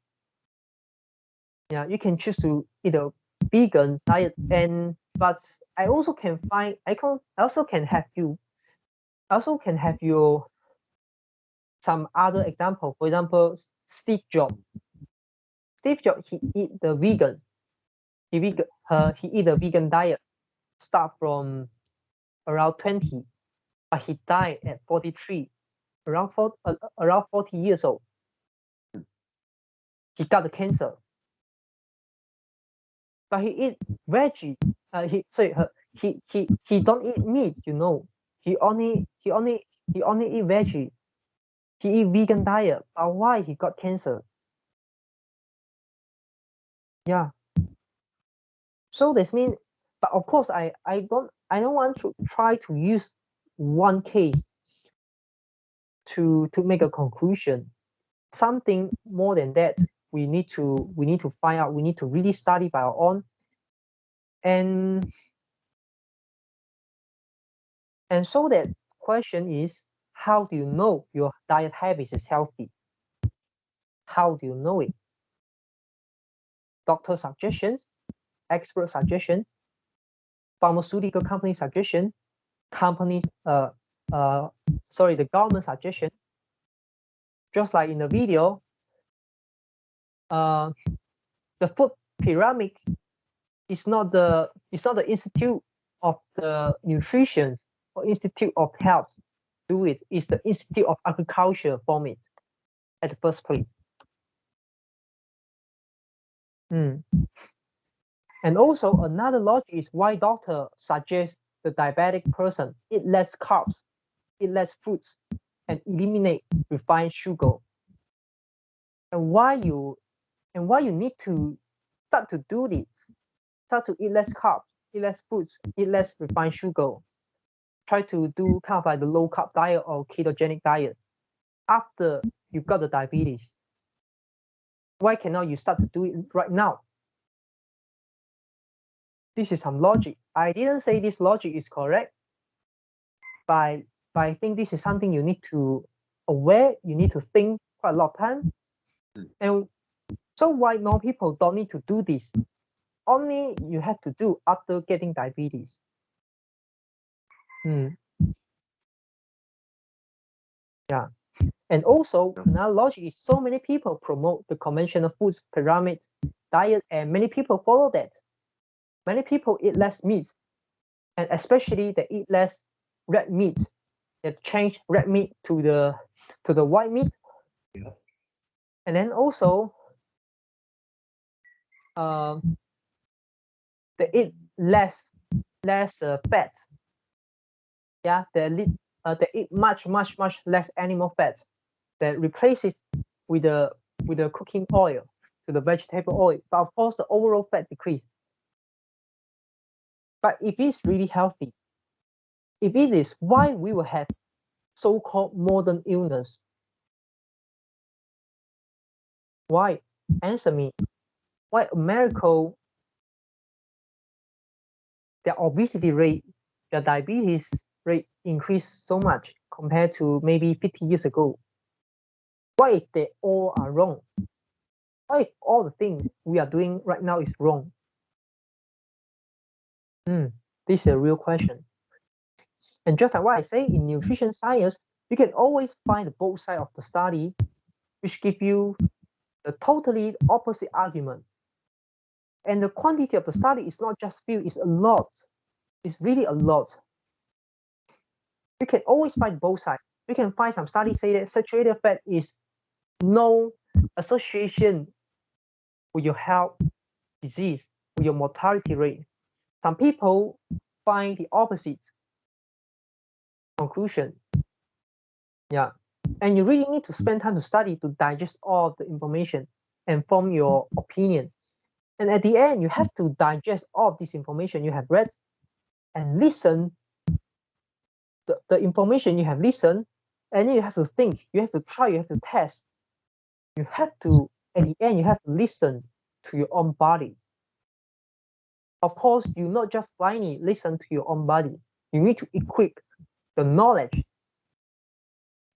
Yeah, you can choose to eat a vegan diet, but I also can have you some other example. For example, Steve Jobs. Steve Jobs, he eat the vegan. He eat the vegan diet. Start from around 20, but he died at 43, around 40 years old. He got the cancer. But he eat veggie. He don't eat meat. You know, he only eat veggie. He eat vegan diet. But why he got cancer? Yeah. So this means, but of course, I don't want to try to use one case to make a conclusion. Something more than that, we need to find out. We need to really study by our own. And so that question is, how do you know your diet habits is healthy? How do you know it? Doctor suggestions, expert suggestion, pharmaceutical company suggestion, the government suggestion. Just like in the video, the food pyramid is not the Institute of the Nutrition or Institute of Health do it. It's the Institute of Agriculture form it at the first place. And also another logic is why doctor suggests the diabetic person eat less carbs, eat less fruits, and eliminate refined sugar. And why you need to start to do this, start to eat less carbs, eat less fruits, eat less refined sugar. Try to do kind of like the low carb diet or ketogenic diet after you got the diabetes. Why cannot you start to do it right now? This is some logic. I didn't say this logic is correct, but I think this is something you need to aware. You need to think quite a lot of time. And so why no people don't need to do this? Only you have to do after getting diabetes. Yeah. And also another logic is so many people promote the conventional foods pyramid diet, and many people follow that. Many people eat less meat, and especially they eat less red meat. They change red meat to the white meat. Yeah. And then also they eat less fat. Yeah, they eat much less animal fat. That replaces with the cooking oil, to the vegetable oil. But of course, the overall fat decrease. But if it's really healthy, if it is, why we will have so-called modern illness? Why? Answer me. Why America, their obesity rate, their diabetes rate increased so much compared to maybe 50 years ago? Why if they all are wrong? Why if all the things we are doing right now is wrong? This is a real question. And just like what I say, in nutrition science, you can always find both sides of the study, which give you the totally opposite argument. And the quantity of the study is not just few, it's a lot. It's really a lot. You can always find both sides. You can find some studies say that saturated fat is no association with your health disease, with your mortality rate. Some people find the opposite conclusion. Yeah. And you really need to spend time to study to digest all the information and form your opinion. And at the end, you have to digest all of this information you have read and listen the information you have listened, and then you have to think, you have to try, you have to test. You have to, at the end, you have to listen to your own body. Of course, you not just blindly listen to your own body. You need to equip the knowledge.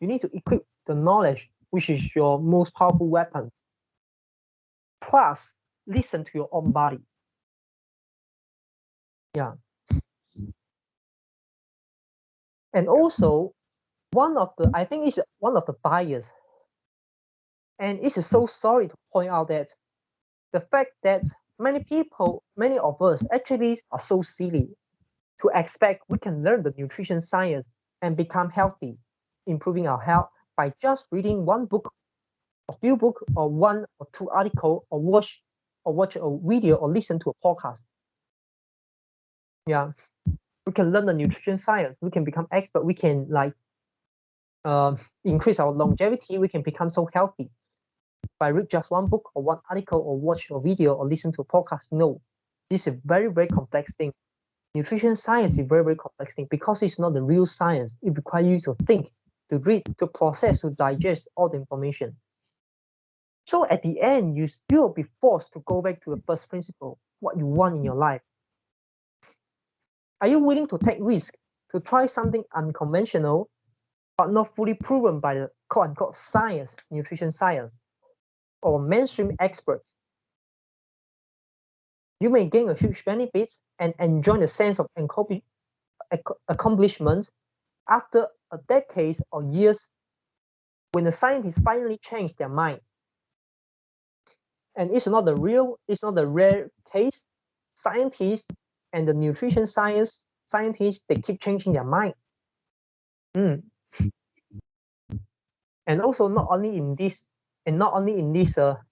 You need to equip the knowledge, which is your most powerful weapon. Plus, listen to your own body. Yeah. And also, I think it's one of the bias. And it's so sorry to point out that the fact that many of us actually are so silly to expect we can learn the nutrition science and become healthy, improving our health by just reading one book, a few books, or one or two articles, or watch a video, or listen to a podcast. Yeah, we can learn the nutrition science. We can become expert. We can increase our longevity. We can become so healthy by read just one book or one article or watch a video or listen to a podcast. No, this is a very, very complex thing. Nutrition science is a very, very complex thing because it's not the real science. It requires you to think, to read, to process, to digest all the information. So at the end, you still be forced to go back to the first principle, what you want in your life. Are you willing to take risk, to try something unconventional, but not fully proven by the quote-unquote science, nutrition science, or mainstream experts? You may gain a huge benefit and enjoy the sense of accomplishment after a decade or years when the scientists finally change their mind. And it's not the rare case. Scientists and the nutrition scientists, they keep changing their mind. And also not only in this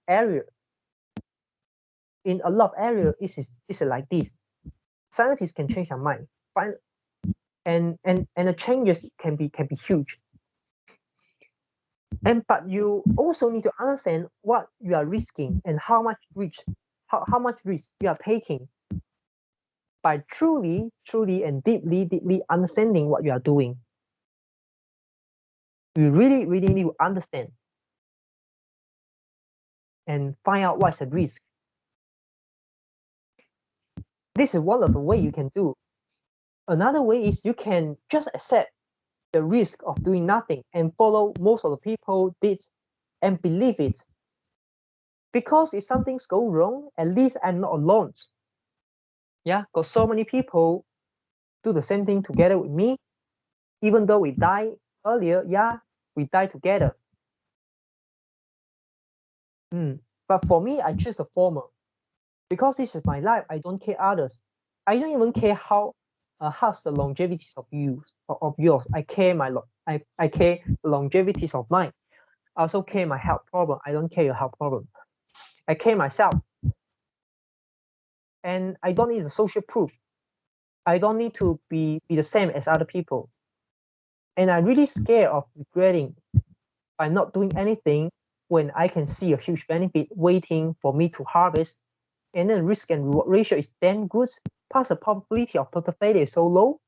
area. In a lot of areas, it's like this. Scientists can change their mind, and the changes can be huge. But you also need to understand what you are risking and how much risk you are taking by truly and deeply understanding what you are doing. You really need to understand and find out what's the risk. This is one of the ways you can do. Another way is you can just accept the risk of doing nothing and follow most of the people did and believe it. Because if something goes wrong, at least I'm not alone. Yeah, because so many people do the same thing together with me. Even though we die earlier, yeah, we die together. But for me, I choose the former. Because this is my life, I don't care others. I don't even care how's the longevity of yours. I care I care the longevity of mine. I also care my health problem. I don't care your health problem. I care myself. And I don't need a social proof. I don't need to be the same as other people. And I'm really scared of regretting by not doing anything when I can see a huge benefit waiting for me to harvest. And then risk and reward ratio is damn good. Plus the probability of total failure is so low.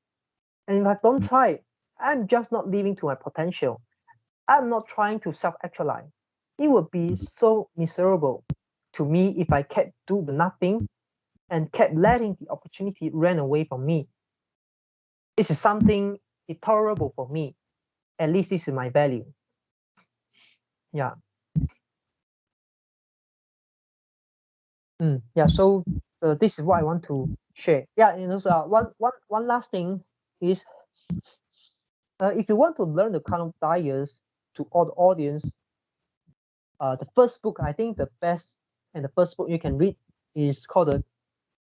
And if I don't try, I'm just not living to my potential. I'm not trying to self-actualize. It would be so miserable to me if I kept doing nothing and kept letting the opportunity run away from me. This is something intolerable for me. At least this is my value. Yeah. Yeah. So this is what I want to share. Yeah. And also one last thing is, if you want to learn the Carnivore Diet to all the audience, the first book, I think the best and the first book you can read is called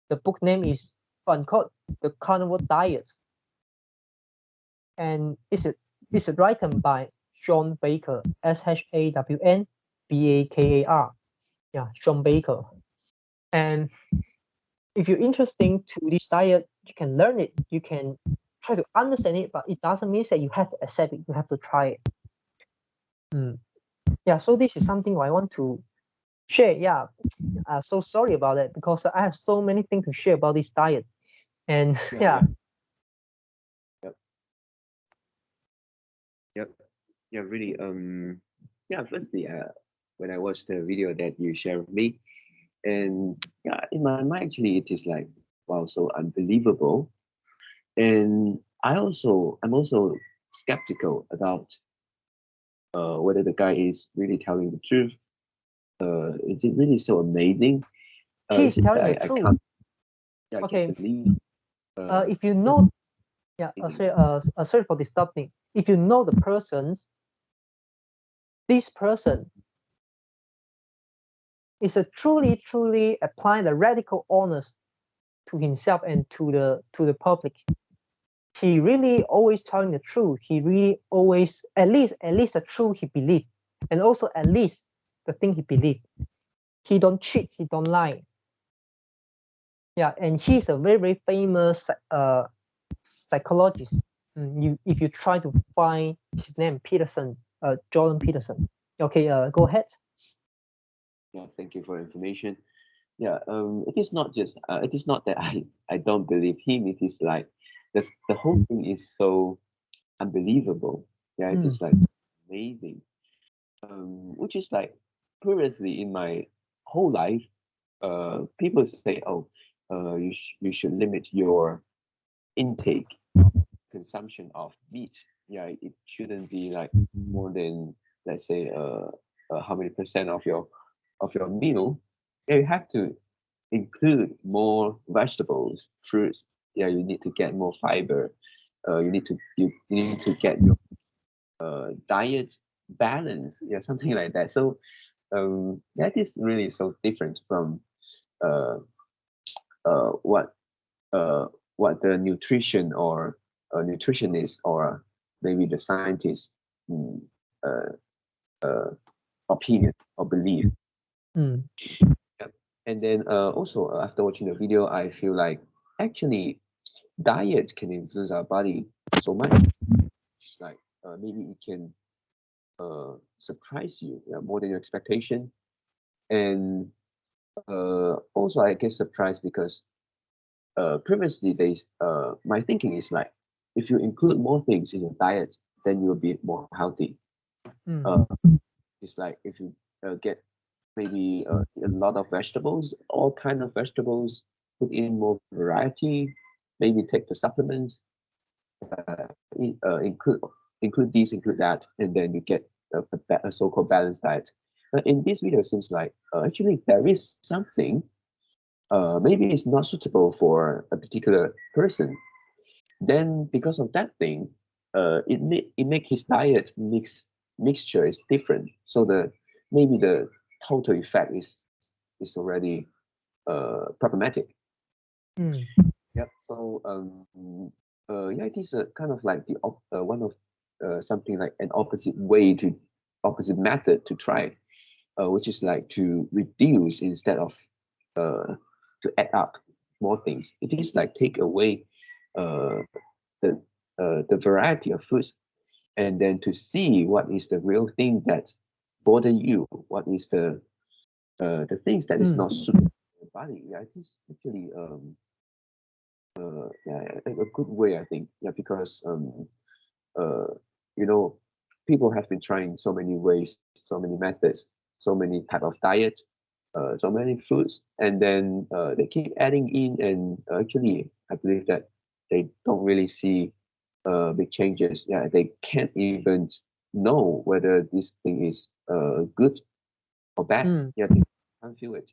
the book name is called The Carnivore Diet, and it's written by Shawn Baker, SHAWNBAKAR. Yeah, Shawn Baker. And if you're interested to this diet, you can learn it. You can try to understand it, but it doesn't mean that you have to accept it. You have to try it. Yeah. So this is something I want to share. Yeah. so sorry about it, because I have so many things to share about this diet. And yeah. Yeah, really. Yeah, firstly, when I watched the video that you shared with me, and yeah, in my mind, actually, it is like, wow, so unbelievable. And I'm also skeptical about whether the guy is really telling the truth. Is it really so amazing? He's It's just telling that the I truth. can't, yeah, I Okay. can't believe. If you know, yeah, sorry for disturbing. If you know the persons, this person is a truly applying the radical honest to himself and to the public. He really always telling the truth. He really always at least the truth he believed, and also at least the thing he believed. He don't cheat. He don't lie. Yeah, and he's a very famous psychologist. If you try to find his name, Peterson, Jordan Peterson. Okay, go ahead. Yeah, thank you for information. Yeah, it is not just it is not that I don't believe him. It is like the whole thing is so unbelievable. Yeah, it is like amazing. Which is like previously in my whole life, people say, oh, you should limit your intake consumption of meat. Yeah, it shouldn't be like more than, let's say, how many percent of your meal. Yeah, you have to include more vegetables, fruits. Yeah, you need to get more fiber. You need to get your diet balance. Yeah, something like that. So that is really so different from uh, uh, what uh, what the nutrition or nutritionist or maybe the scientist mm, uh, uh, opinion or belief. Mm. Yep. And then also after watching the video, I feel like actually diet can influence our body so much. Just like maybe it can surprise you, yeah, more than your expectation. And also I get surprised because previously days, my thinking is like, if you include more things in your diet, then you'll be more healthy. Uh, it's like if you get maybe a lot of vegetables, all kind of vegetables, put in more variety, maybe take the supplements, include these, include that, and then you get a so-called balanced diet. In this video, it seems like actually there is something. Maybe it's not suitable for a particular person. Then because of that thing, it make his diet mixture is different. So the maybe the total effect is already problematic. Mm. Yep. So yeah, it is a kind of like one of something like an opposite method to try, which is like to reduce instead of to add up more things. It is like take away uh, the the variety of foods, and then to see what is the real thing that bother you, what is the things that is not suitable for your body. Yeah, it is actually yeah, a good way, I think. Yeah, because uh you know, people have been trying so many ways, so many methods, so many type of diet, so many foods, and then they keep adding in, and actually I believe that they don't really see big changes. Yeah, they can't even know whether this thing is good or bad. Yeah, they can't feel it.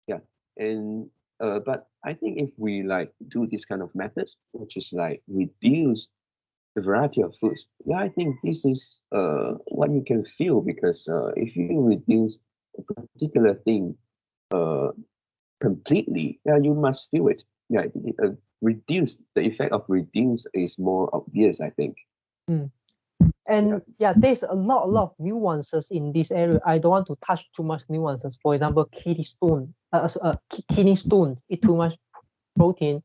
Yeah, and but I think if we like do this kind of methods, which is like reduce the variety of foods, yeah, I think this is what you can feel, because if you reduce a particular thing uh completely, yeah, you must feel it. Yeah, reduce the effect of reduce is more obvious, I think. Mm. Yeah. And yeah, there's a lot of nuances in this area. I don't want to touch too much nuances. For example, kidney stone, eat too much protein.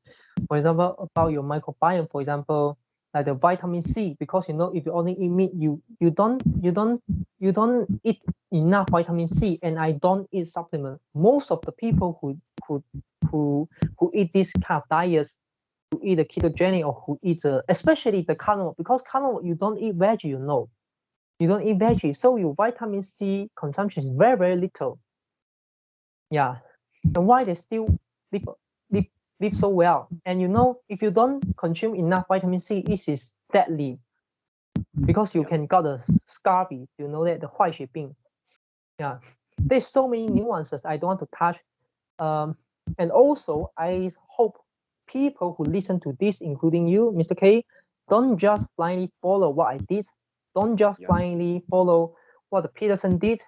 For example, about your microbiome, for example, like the vitamin C, because you know if you only eat meat, you don't eat enough vitamin C and I don't eat supplement. Most of the people who eat this kind of diets, who eat the ketogenic or who eat especially the carnivore, because carnivore you don't eat veggie, you don't eat veggie, so your vitamin C consumption is very little. Yeah, and why they still live, live, live so well? And if you don't consume enough vitamin C, it is deadly because you can got a scurvy. You know that the 坏血病. Yeah, there's so many nuances I don't want to touch. And also, I hope people who listen to this, including you, Mr. K, don't just blindly follow what I did. Don't just blindly follow what the Peterson did.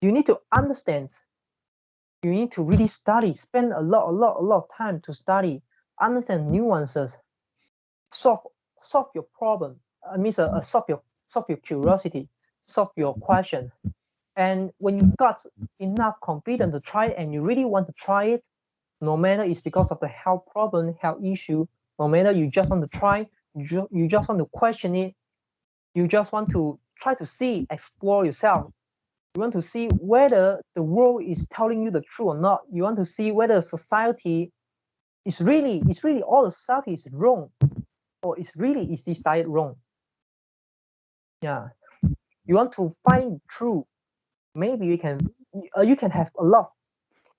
You need to understand. You need to really study. Spend a lot of time to study, understand nuances, solve your problem. I mean, solve your curiosity, solve your question. And when you got enough confidence to try it and you really want to try it, no matter it's because of the health problem, health issue, no matter you just want to try, you just want to question it, you just want to try to see, explore yourself. You want to see whether the world is telling you the truth or not. You want to see whether society is really all the society is wrong, or is this diet wrong? Yeah. You want to find truth. Maybe you can have a lot of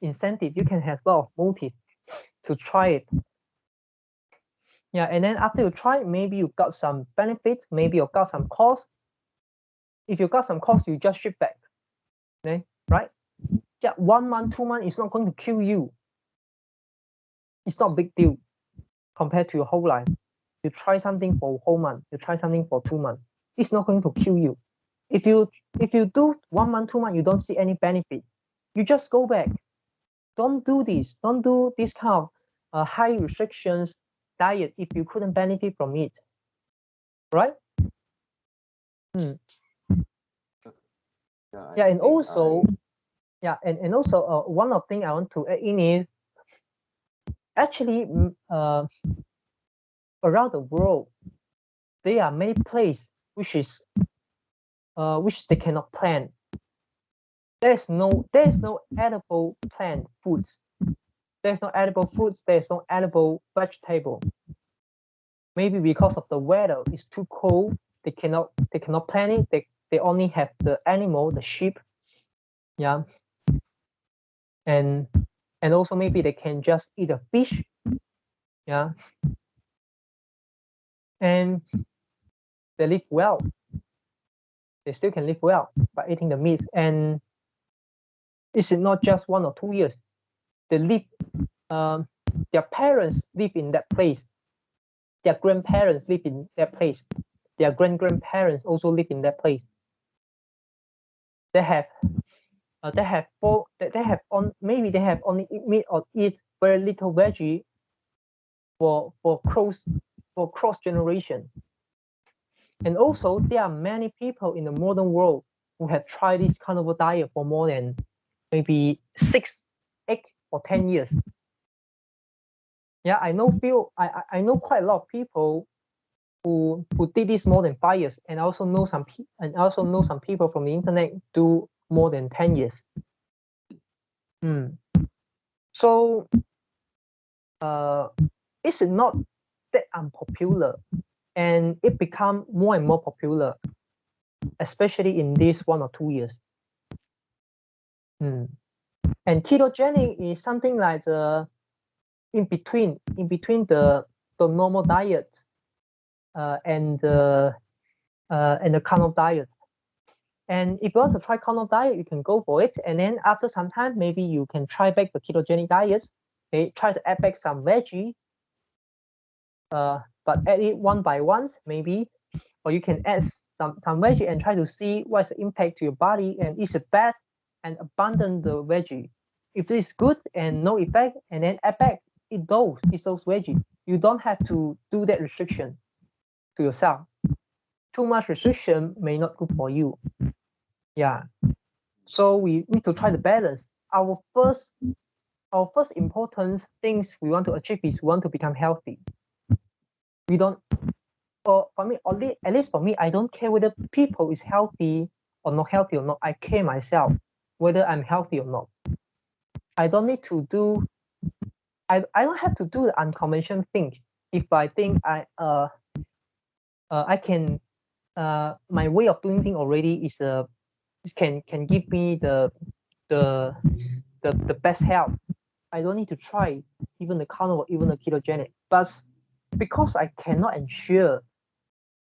incentive. You can have a lot of motive to try it. Yeah, and then after you try, maybe you got some benefits, maybe you got some cost. If you got some cost, you just ship back. Okay, right? Yeah, 1 month, 2 months is not going to kill you. It's not a big deal compared to your whole life. You try something for a whole month, you try something for 2 months. It's not going to kill you. If you do 1 month, 2 months, you don't see any benefit, you just go back. Don't do this. Don't do this kind of high restrictions diet if you couldn't benefit from it, right? Yeah, and also, one of thing I want to add in is actually around the world there are many places which they cannot plant. There's no edible plant foods. There's no edible foods. There's no edible vegetable. Maybe because of the weather, it's too cold. They cannot plant it. They only have the animal, the sheep. Yeah. And also maybe they can just eat a fish. Yeah. And they live well. They still can live well by eating the meat. And it's not just 1 or 2 years. They live. Their parents live in that place. Their grandparents live in that place. Their grandparents also live in that place. They have maybe they have only eat meat or eat very little veggie for cross generation. And also there are many people in the modern world who have tried this carnivore diet for more than maybe 6, 8, or 10 years. Yeah, I know quite a lot of people who did this more than 5 years, and I also know some people from the internet do more than 10 years. So it's not that unpopular, and it become more and more popular, especially in this 1 or 2 years. And ketogenic is something like in between the normal diet and the carnivore diet. And if you want to try carnivore diet, you can go for it. And then after some time, maybe you can try back the ketogenic diet. Okay, try to add back some veggie, but add it one by one, maybe. Or you can add some veggie and try to see what's the impact to your body, and is it bad, and abandon the veggie. If it's good and no effect, and then add back those veggie. You don't have to do that restriction to yourself. Too much restriction may not good for you. Yeah. So we need to try to balance. Our first important things we want to achieve is we want to become healthy. We don't, or for me, at least for me, I don't care whether people is healthy or not healthy or not, I care myself whether I'm healthy or not. I don't need to do. I don't have to do the unconventional thing. If I think I can my way of doing things already is can give me the the best health. I don't need to try even the carnivore, even the ketogenic. But because I cannot ensure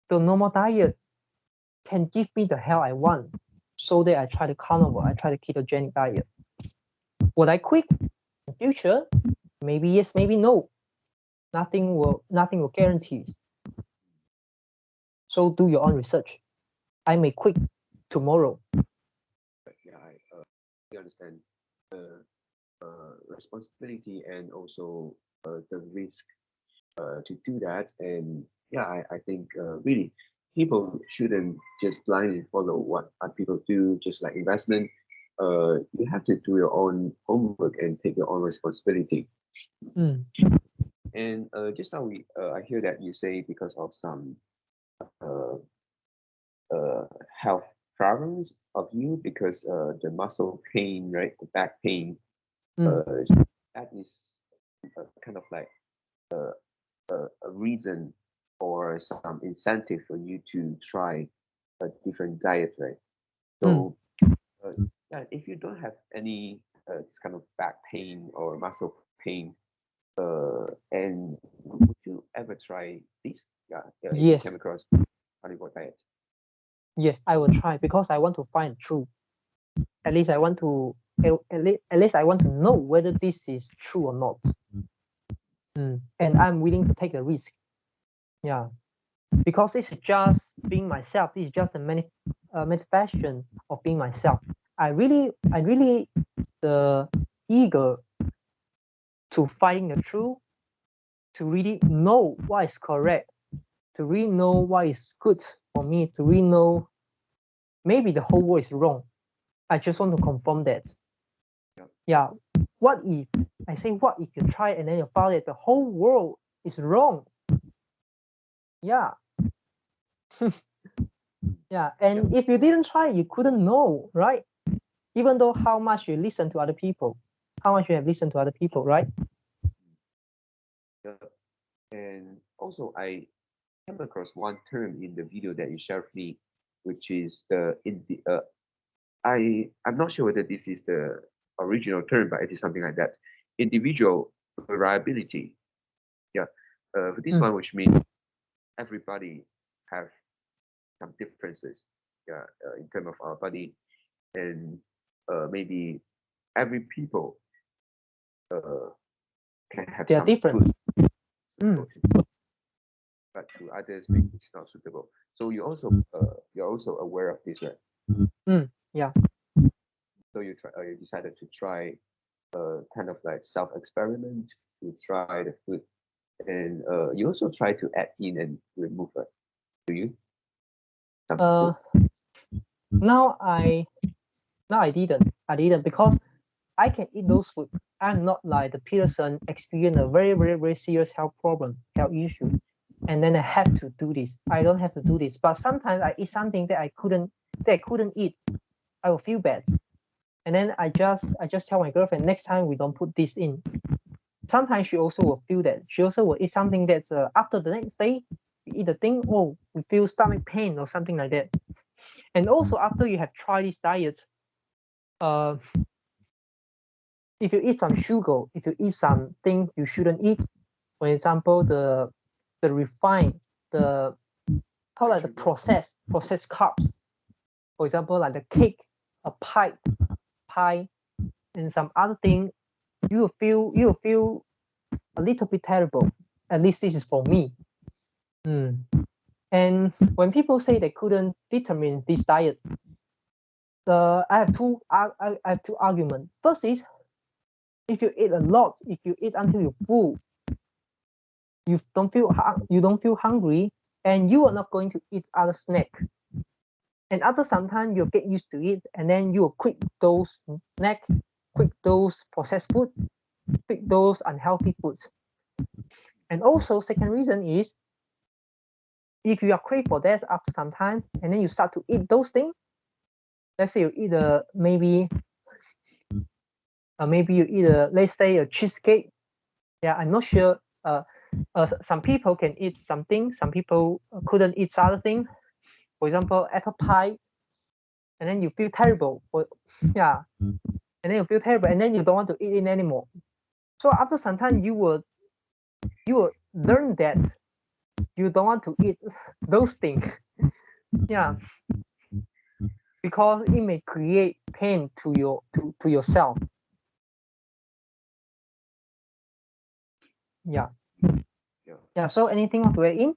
the normal diet can give me the health I want, so that I try the carnivore, I try the ketogenic diet. Would I quit in future? Maybe yes, maybe no. Nothing will guarantee. So do your own research. I may quit tomorrow. Yeah, I understand the responsibility and also the risk to do that. And yeah, I think really people shouldn't just blindly follow what other people do, just like investment. You have to do your own homework and take your own responsibility. Mm. And just now I hear that you say because of some uh, health problems of you, because the muscle pain, right, the back pain, Mm. that is kind of like a reason or some incentive for you to try a different diet, right? Mm. So, yeah, if you don't have any this kind of back pain or muscle pain, and would you ever try this? Yeah, if you came Yes, across carnivore diet. yes, I will try because I want to find truth. At least I want to at least I want to know whether this is true or not. And I'm willing to take the risk. Yeah, because it's just being myself. It's just a manifestation of being myself. I really eager to find the truth, to really know what is correct, to really know what is good for me, to really know maybe the whole world is wrong. I just want to confirm that. Yeah. Yeah. What if I say what if you try and then you found that the whole world is wrong? Yeah. Yeah. And if you didn't try, you couldn't know, right? Even though how much you listen to other people, how much you have listened to other people, right? Yeah. And also, I came across one term in the video that you shared with me, which is I'm not sure whether this is the original term, but it is something like that. Individual variability. Yeah. For this one, which means everybody have some differences. Yeah. In terms of our body, and maybe every people uh, can have They are some different. food suitable but to others maybe it's not suitable. So you're also aware of this, right? Yeah. So you decided to try kind of like self experiment to try the food, and you also try to add in and remove it. Do you some Uh, food? now I didn't. I didn't because I can eat those food. I'm not like the Peterson experience a very serious health problem, health issue, and then I have to do this. I don't have to do this, but sometimes I eat something that I couldn't eat. I will feel bad, and then I just tell my girlfriend next time we don't put this in. Sometimes she also will feel that. She also will eat something that's after the next day we eat the thing. Oh, we feel stomach pain or something like that. And also after you have tried this diet, uh, if you eat some sugar, if you eat something you shouldn't eat, for example, the refined, the how like the processed carbs, for example, like the cake, a pie, and some other thing, you will feel a little bit terrible. At least this is for me. And when people say they couldn't determine this diet, I have two arguments. First is if you eat a lot, if you eat until you're full, you don't feel hungry, and you are not going to eat other snack. And after some time, you'll get used to it, and then you'll quit those snack, quit those processed food, quit those unhealthy foods. And also, second reason is if you are crave for that after some time, and then you start to eat those things, let's say you eat maybe you eat let's say a cheesecake. Yeah, I'm not sure. Some people can eat something, some people couldn't eat other thing. For example, apple pie, and then you feel terrible. Yeah, and then you feel terrible, and then you don't want to eat it anymore. So after some time, you will learn that you don't want to eat those things. Yeah, because it may create pain to yourself. Yeah. Yeah. So anything to add in?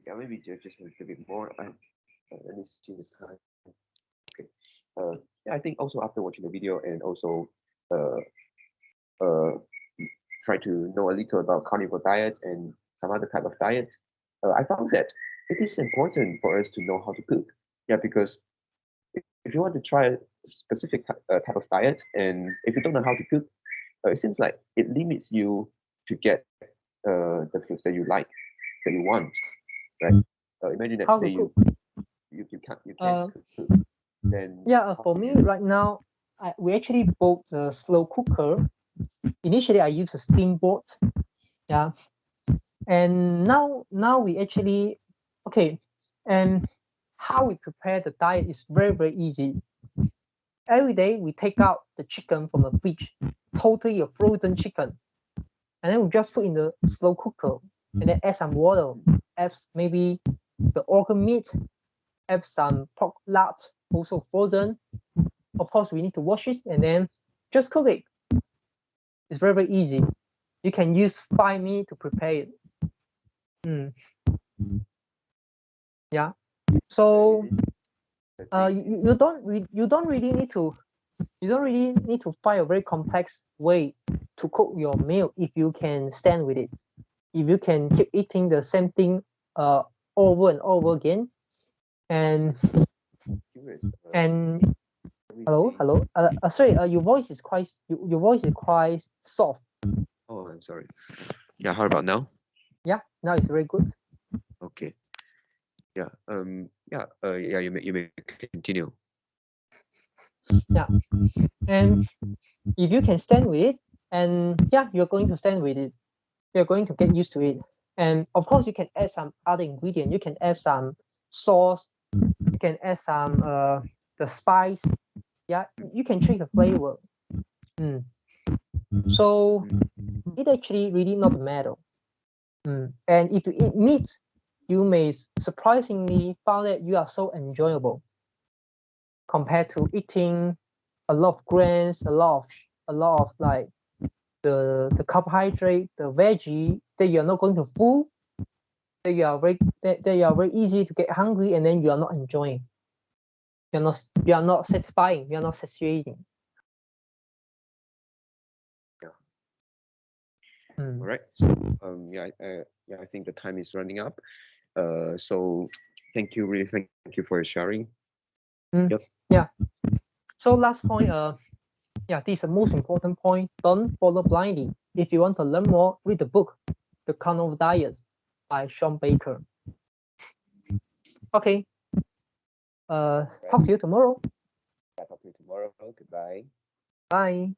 Yeah, maybe just a little bit more. Let me see the time. Okay. Yeah, I think also after watching the video and also uh, uh, try to know a little about carnivore diet and some other type of diet, I found that it is important for us to know how to cook. Yeah, because if you want to try a specific type of diet and if you don't know how to cook, it seems like it limits you to get the foods that you like, that you want, right? Imagine that How say to cook? you can't cook, then Yeah. how For do me you? right now, we actually bought a slow cooker. Initially, I used a steamboat. Yeah. And now we actually okay. And how we prepare the diet is very easy. Every day we take out the chicken from the fridge, totally a frozen chicken, and then we just put in the slow cooker, and then add some water, add maybe the organ meat, add some pork lard, also frozen. Of course, we need to wash it and then just cook it. It's very easy. You can use 5 minutes to prepare it. Yeah. So you don't really need to find a very complex way to cook your meal if you can stand with it. If you can keep eating the same thing over and over again, and Curious. and Every hello, day. hello. Sorry. Your voice is quite soft. Oh, I'm sorry. Yeah, how about now? Yeah, now it's very good. Okay. Yeah. Yeah. Yeah. You may continue. Yeah, and if you can stand with it, and yeah, you're going to stand with it. You're going to get used to it, and of course, you can add some other ingredient. You can add some sauce. You can add some the spice. Yeah, you can change the flavor. So it actually really not matter. And if you eat meat, you may surprisingly find that you are so enjoyable compared to eating a lot of grains, a lot of like the carbohydrate, the veggie that you are not going to full, that you are very easy to get hungry, and then you are not enjoying. You are not satisfying. You are not satiating. Yeah. All Mm. right. Yeah. Yeah. I think the time is running up. So thank you. Really, thank you for your sharing. Yep. Yeah. So last point. Yeah, this is the most important point. Don't follow blindly. If you want to learn more, read the book, The Carnivore Diet by Sean Baker. Okay. Right. Talk to you tomorrow. Yeah, talk to you tomorrow. Goodbye. Bye.